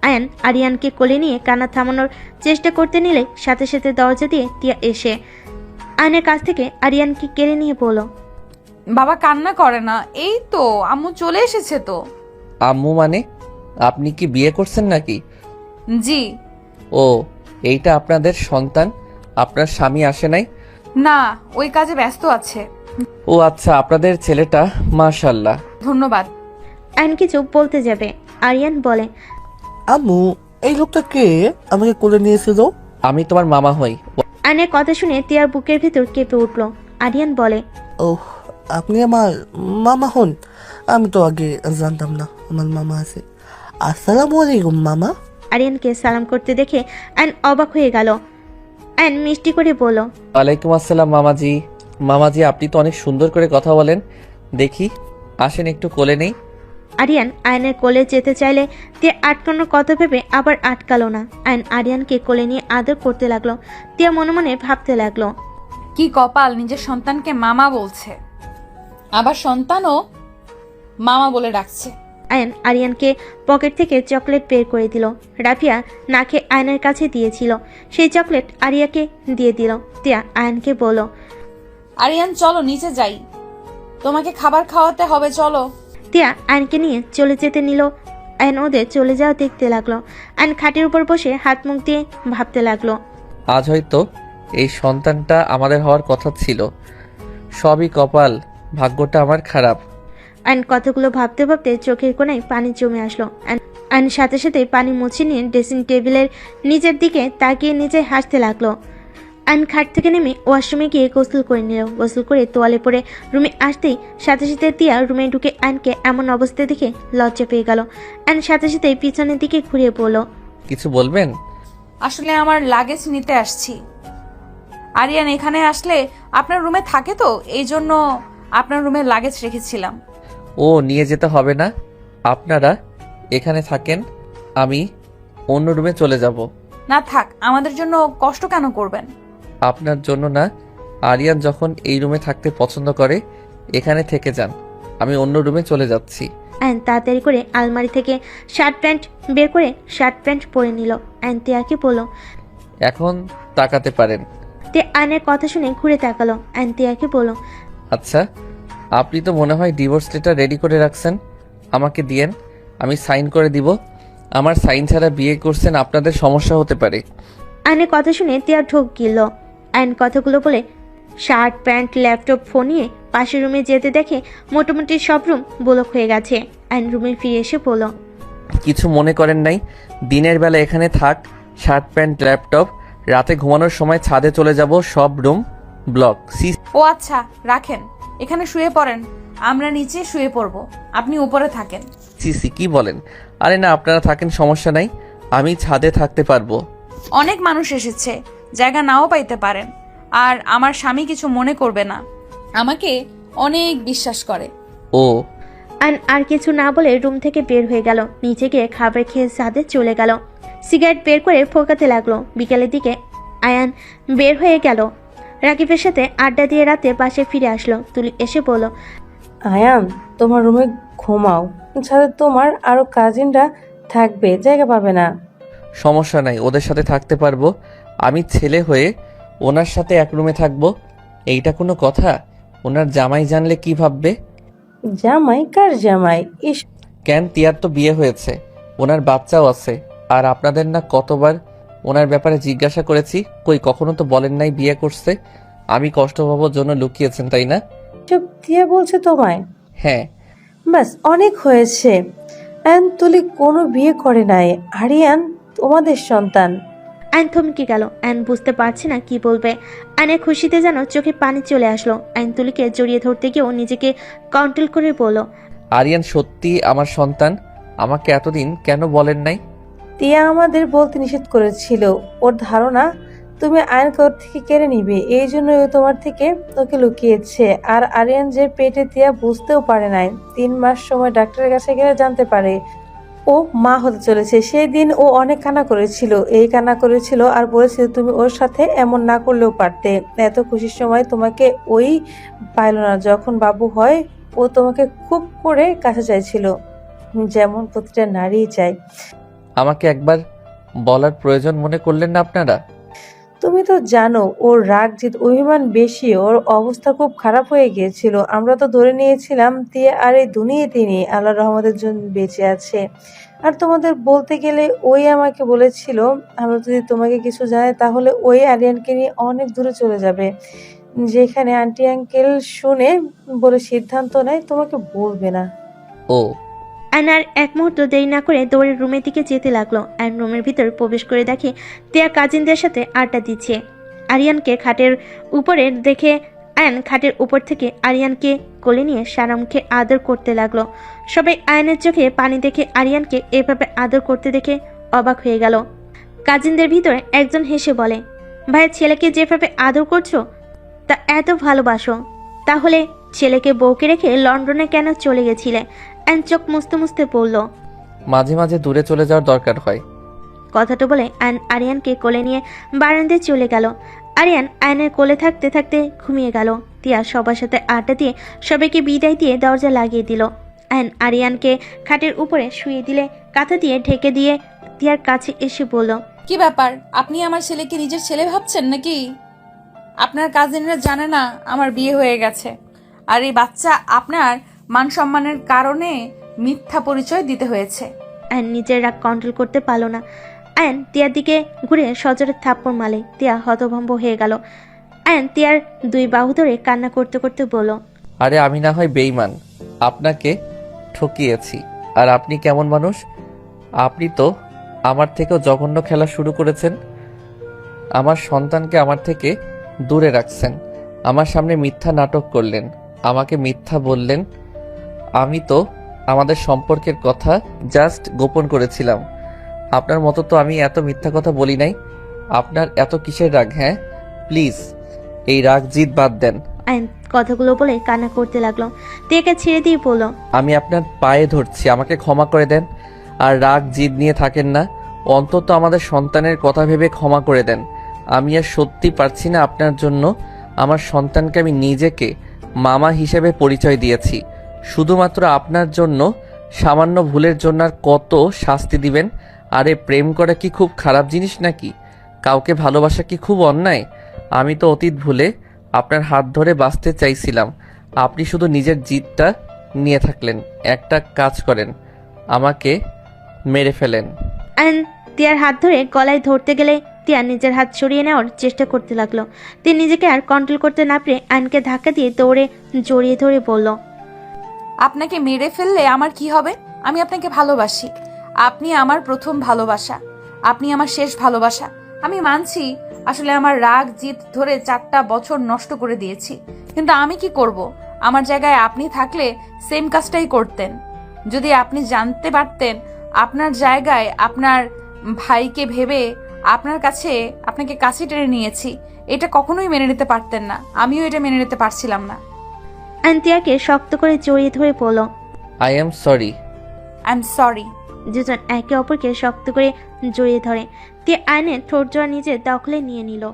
আয়ান আরিয়ানকে কোলে নিয়ে কান্না থামানোর চেষ্টা করতে নিলে সাথে সাথে দরজা দিয়ে তিয়া এসে আয়নের কাছ থেকে আরিয়ানকে কেড়ে নিয়ে বলল, বাবা কান্না করে না, এই তো আম্মু চলে এসেছে তো। আম্মু মানে? আপনি কি বিয়ে করছেন নাকি? জি। ও, এইটা আপনাদের সন্তান? আপনার স্বামী আসে নাই? না, ওই কাজে ব্যস্ত আছে। ও আচ্ছা, আপনাদের ছেলেটা মাশাআল্লাহ। ধন্যবাদ। আয়ন কিছু বলতে যাবে, আরিয়ান বলে, আম্মু, এই লোকটা কে আমাকে কোলে নিয়েছিল? আমি তোমার মামা হই। আয়নের কথা শুনে তিয়ার বুকের ভিতর কেঁপে উঠল। আরিয়ান বলে, ওহ, আপনি আমার মামা হন? আমি তো আগে জানতাম না আমার মামা আছে। আসসালামু আলাইকুম মামা। আরিয়ানকে সালাম করতে দেখে আয়ন অবাক হয়ে গেল। আয়ন মিষ্টি করে বলল, ওয়ালাইকুম আসসালাম মামাজি। মামাজি, আপনি তো অনেক সুন্দর করে কথা বলেন। দেখি, আসেন একটু কোলে নেই। আরিয়ান আয়নের কোলে যেতে চাইলে তিয়া আটকানোর কথা ভেবে আবার আটকালো না। আয়ন আরিয়ানকে কোলে নিয়ে আদর করতে লাগলো। তিয়া মনে মনে ভাবতে লাগলো, কি কপাল, নিজের সন্তানকে মামা বলছে, আবার সন্তানও মামা বলে ডাকছে। আয়ন আরিয়ানকে পকেট থেকে চকলেট বের করে দিল। রাফিয়া নাকে আয়নের কাছে দিয়েছিল, সেই চকলেট আরিয়াকে দিয়ে দিল। তিয়া আয়নকে বলল, আরিয়ান চলো নিচে যাই, তোমাকে খাবার খাওয়াতে হবে, চলো। তিয়া আয়নকে নিয়ে চলে যেতে নিল। আয়ন ওদের চলে যাওয়া দেখতে লাগলো। আয়ন খাটের উপর বসে হাত মুখ দিয়ে ভাবতে লাগলো, আজ হয়তো এই সন্তানটা আমাদের হওয়ার কথা ছিল। সবই কপাল, ভাগ্যটা আমার খারাপ। আয়ন কতগুলো ভাবতে ভাবতে চোখের কোণায় পানি জমে আসলো। আয়ন সাথে সাথে পানি মুছে নিয়ে ড্রেসিং টেবিলের নিচের দিকে তাকিয়ে নিজে হাসতে লাগলো। আয়ন খাট থেকে নেমে ওয়াশরুমে গিয়ে গোসল করে নিল। গোসল করে তোয়ালে পরে রুমে আসতেই সাথে সাথে তিয়া রুমে ঢুকে আয়নকে এমন অবস্থা দেখে লজ্জা পেয়ে গেল। আয়ন সাথে সাথে পিছনের দিকে ঘুরিয়ে বলল, কিছু বলবেন? আসলে আমার লাগেজ নিতে আসছি। আরিয়ান এখানে আসলে আপনার রুমে থাকে তো, এই জন্য আপনার রুমে লাগেজ রেখেছিলাম। ও, নিয়ে যেতে হবে না, আপনারা এখানে থাকেন, আমি অন্য রুমে চলে যাব। না থাক, আমাদের জন্য কষ্ট কেন করবেন? আপনার জন্য না, আরিয়ান যখন এই রুমে থাকতে পছন্দ করে এখানে থেকে যান, আমি অন্য রুমে চলে যাচ্ছি। আয়ন তাড়াতাড়ি করে আলমারি থেকে শার্ট প্যান্ট বের করে শার্ট প্যান্ট পরে নিল। আয়ন তিয়াকে বলল, এখন তাকাতে পারেন। তে আয়নের কথা শুনে ঘুরে তাকালো। আয়ন তিয়াকে বলল, আচ্ছা, আপনি তো মনে হয় ডিভোর্স লেটার রেডি করে রাখছেন, আমাকে দিয়েন, আমি সাইন করে দিব। আমার সাইন ছাড়া বিয়ে করছেন, আপনাদের সমস্যা হতে পারে। আয়নের কথা শুনে তিয়া ঢোক গিলল। আয়ন কথাগুলো বলে শার্ট প্যান্ট ল্যাপটপ ফোন নিয়ে পাশের রুমে যেতে দেখে মোটামুটি সব রুম ব্লক হয়ে গেছে। আয়ন রুমে ফিরে এসে বলল, কিছু মনে করেন নাই? দিনের বেলা এখানে থাক, শার্ট প্যান্ট ল্যাপটপ, রাতে ঘুমানোর সময় ছাদে চলে যাব, সব রুম ব্লক। ও আচ্ছা, রাখেন, এখানে শুয়ে পড়েন, আমরা নিচে শুয়ে পড়বো, আপনি উপরে থাকেন। সিসি কি বলেন? আরে না, আপনারা থাকেন, সমস্যা নাই, আমি ছাদে থাকতে পারবো। অনেক মানুষ এসেছে, জায়গা নাও পাইতে পারেন, আর আমার স্বামী কিছু মনে করবে না, আমাকে অনেক বিশ্বাস করে। ও, আয়ন আর কিছু না বলে রুম থেকে বের হয়ে গেল। নিচে গিয়ে খাবার খেয়ে ছাদে চলে গেল। সিগারেট বের করে ফোকাতে লাগলো। বিকেলের দিকে আয়ান বের হয়ে গেল। রাকিবের সাথে আড্ডা দিয়ে রাতে বাসায় ফিরে আসলো। তুলি এসে বলল, আয়ান, তোমার রুমে ঘুমাও, সাথে তোমার আরো কাজিনরা থাকবে, জায়গা পাবে না। সমস্যা নাই, ওদের সাথে থাকতে পারবো। আমি ছেলে হয়ে ওনার সাথে এক রুমে থাকবো, এইটা কোনো কথা? ওনার জামাই জানলে কি ভাববে? জামাই? কার জামাই? ইস, কেন, তিয়ার তো বিয়ে হয়েছে, ওনার বাচ্চাও আছে। আর আপনাদের না কতবার ওনার ব্যাপারে জিজ্ঞাসা করেছি, কই কখনো তো বলেন নাই বিয়ে করছে। আমি কষ্ট পাবার জন্য লুকিয়েছেন, তাই না? চুপ, দিয়ে বলছে তোমায়? হ্যাঁ। বাস, অনেক হয়েছে। আয়ান, তুলি কোনো বিয়ে করে নাই, আরিয়ান তোমাদের সন্তান। আয়ন থমকে গেল। আয়ন বুঝতে পারছে না কি বলবে। আয়নের খুশিতে যেন চোখে পানি চলে আসলো। আয়ন তুলিকে জড়িয়ে ধরতে গিয়েও নিজেকে কন্ট্রোল করে বলল, আরিয়ান সত্যি আমার সন্তান, আমাকে এতদিন কেন বলেন নাই? তিয়া আমাদের বলতে নিষেধ করেছিল। ওর ধারণা তুমি আয়নকে ওর থেকে কেড়ে নিবে, এই জন্য ও তোমার থেকে ওকে লুকিয়েছে। আর আরিয়ান যে পেটে তিয়া বুঝতেও পারে নাই। 3 মাস সময় ডাক্তারের কাছে গেলে জানতে পারে ও মা হতে চলেছে। সেই দিন ও অনেক কান্না করেছিল, এই কান্না করেছিল আর বলেছিল তুমি ওর সাথে এমন না করলেও পারতে। এত খুশির সময় তোমাকে ওই পাইল না। যখন বাবু হয় ও তোমাকে খুব করে কাছে চাইছিল, যেমন প্রতিটা নারী চায়। আমাকে একবার বলার প্রয়োজন মনে করলেন না আপনারা? তুমি তো জানো ওর রাগ জিত অভিমান বেশি, ওর অবস্থা খুব খারাপ হয়ে গিয়েছিল। আমরা তো ধরে নিয়েছিলাম তিয়া আর এই দুনিয়াতে নেই, আল্লাহর রহমতের জন্য বেঁচে আছে। আর তোমাদের বলতে গেলে ওই আমাকে বলেছিল আমরা যদি তোমাকে কিছু জানাই তাহলে ওই আরিয়ানকে নিয়ে অনেক দূরে চলে যাবে, যেখানে আন্টি আঙ্কেল শুনে বলে সিদ্ধান্ত নেয় তোমাকে বলবে না। ও আয়ন আর এক মুহূর্ত দেরি না করে দৌড়ে রুমের দিকে যেতে লাগলো। আয়ন রুমের ভিতর প্রবেশ করে দেখে তিয়া কাজিনদের সাথে আড্ডা দিচ্ছে। আরিয়ানকে খাটের উপরে দেখে আয়ন খাটের উপর থেকে আরিয়ানকে কোলে নিয়ে সারা মুখে আদর করতে লাগলো। সবাই আয়নের চোখে পানি দেখে আরিয়ানকে এভাবে আদর করতে দেখে অবাক হয়ে গেল। কাজিনদের ভিতরে একজন হেসে বলে, ভাই ছেলেকে যেভাবে আদর করছো তা এত ভালোবাসো, তাহলে ছেলেকে বউকে রেখে লন্ডনে কেন চলে গেছিলে? আয়ন চোখ মুছতে মুছতে পড়ল। মাঝে মাঝে দূরে চলে যাওয়ার দরকার হয়। কথাটা বলে আয়ন আরিয়ানকে কোলে নিয়ে বারান্দায় চলে গেল। আরিয়ান আয়নের কোলে থাকতে থাকতে ঘুমিয়ে গেল। তিয়া সবার সাথে আড্ডা দিয়ে সবাইকে বিদায় দিয়ে দরজা লাগিয়ে দিল। আয়ন আরিয়ানকে খাটের উপরে শুয়ে দিলে কাঁথা দিয়ে ঢেকে দিয়ে তিয়ার কাছে এসে বলল, কি ব্যাপার, আপনি আমার ছেলেকে নিজের ছেলে ভাবছেন নাকি? আপনার কাজিনরা জানে না আমার বিয়ে হয়ে গেছে, আর এই বাচ্চা আপনার মান সম্মানের কারণে মিথ্যা পরিচয় দিতে হয়েছে। আয়ন নিজের রাগ কন্ট্রোল করতে পারল না। আয়ন তিয়ার দিকে ঘুরে সজোরে থাপ্পড় মারে। তিয়া হতভম্ব হয়ে গেল। আয়ন তিয়ার 2 বাহু ধরে কান্না করতে করতে বলল, আরে আমি না হয় বেঈমান, আপনাকে ঠকিয়েছি। আর আপনি কেমন মানুষ? আপনি তো আমার থেকেও জঘন্য খেলা শুরু করেছেন। আমার সন্তানকে আমার থেকে দূরে রাখছেন, আমার সামনে মিথ্যা নাটক করলেন, আমাকে মিথ্যা বললেন। আমি তো আমাদের সম্পর্কের কথা জাস্ট গোপন করেছিলাম। আপনার মতো তো আমি এত মিথ্যা কথা বলি নাই। আপনার এত কিসের রাগ? হ্যাঁ প্লিজ এই রাগ জিদ বাদ দেন। আয়ন কথাগুলো বলে কান্না করতে লাগলো। তিয়াকে ছেড়ে দিয়ে বলল, আমি আপনার পায়ে ধরছি, আমাকে ক্ষমা করে দেন। আর রাগ জিদ নিয়ে থাকেন না, অন্তত আমাদের সন্তানের কথা ভেবে ক্ষমা করে দেন। আমি আর সত্যি পারছি না আপনার জন্য আমার সন্তানকে আমি নিজেকে মামা হিসেবে পরিচয় দিয়েছি। শুধুমাত্র আপনার জন্য সামান্য ভুলের জন্য আর কত শাস্তি দিবেন? আরে প্রেম করা কি খুব খারাপ জিনিস নাকি? কাউকে ভালোবাসা কি খুব অন্যায়? আমি তো অতীত ভুলে আপনার হাত ধরে বাঁচতে চাইছিলাম, আপনি শুধু নিজের জিদটা নিয়ে থাকলেন। একটা কাজ করেন, আমাকে মেরে ফেলেন। আয়ন তিয়ার হাত ধরে গলায় ধরতে গেলে তিয়া নিজের হাত সরিয়ে নেওয়ার চেষ্টা করতে লাগলো। তিনি নিজেকে আর কন্ট্রোল করতে না পেরে আয়নকে ধাক্কা দিয়ে দৌড়ে জড়িয়ে ধরে বলল, আপনাকে মেরে ফেললে আমার কি হবে? আমি আপনাকে ভালোবাসি, আপনি আমার প্রথম ভালোবাসা, আপনি আমার শেষ ভালোবাসা। আমি মানছি আসলে আমার রাগ জিদ ধরে 4টা বছর নষ্ট করে দিয়েছি, কিন্তু আমি কি করব? আমার জায়গায় আপনি থাকলে সেম কাজটাই করতেন। যদি আপনি জানতে পারতেন আপনার জায়গায় আপনার ভাইকে ভেবে আপনাকে কাছে টেনে নিয়েছি, এটা কখনোই মেনে নিতে পারতেন না। আমিও এটা মেনে নিতে পারছিলাম না। আয়ন তিয়াকে শক্ত করে জড়িয়ে ধরে বলল, I am sorry. I am sorry. দুজন একে অপরকে শক্ত করে জড়িয়ে ধরে। তিয়া আয়নের ঠোঁট জোড়া নিজের দখলে নিয়ে নিল।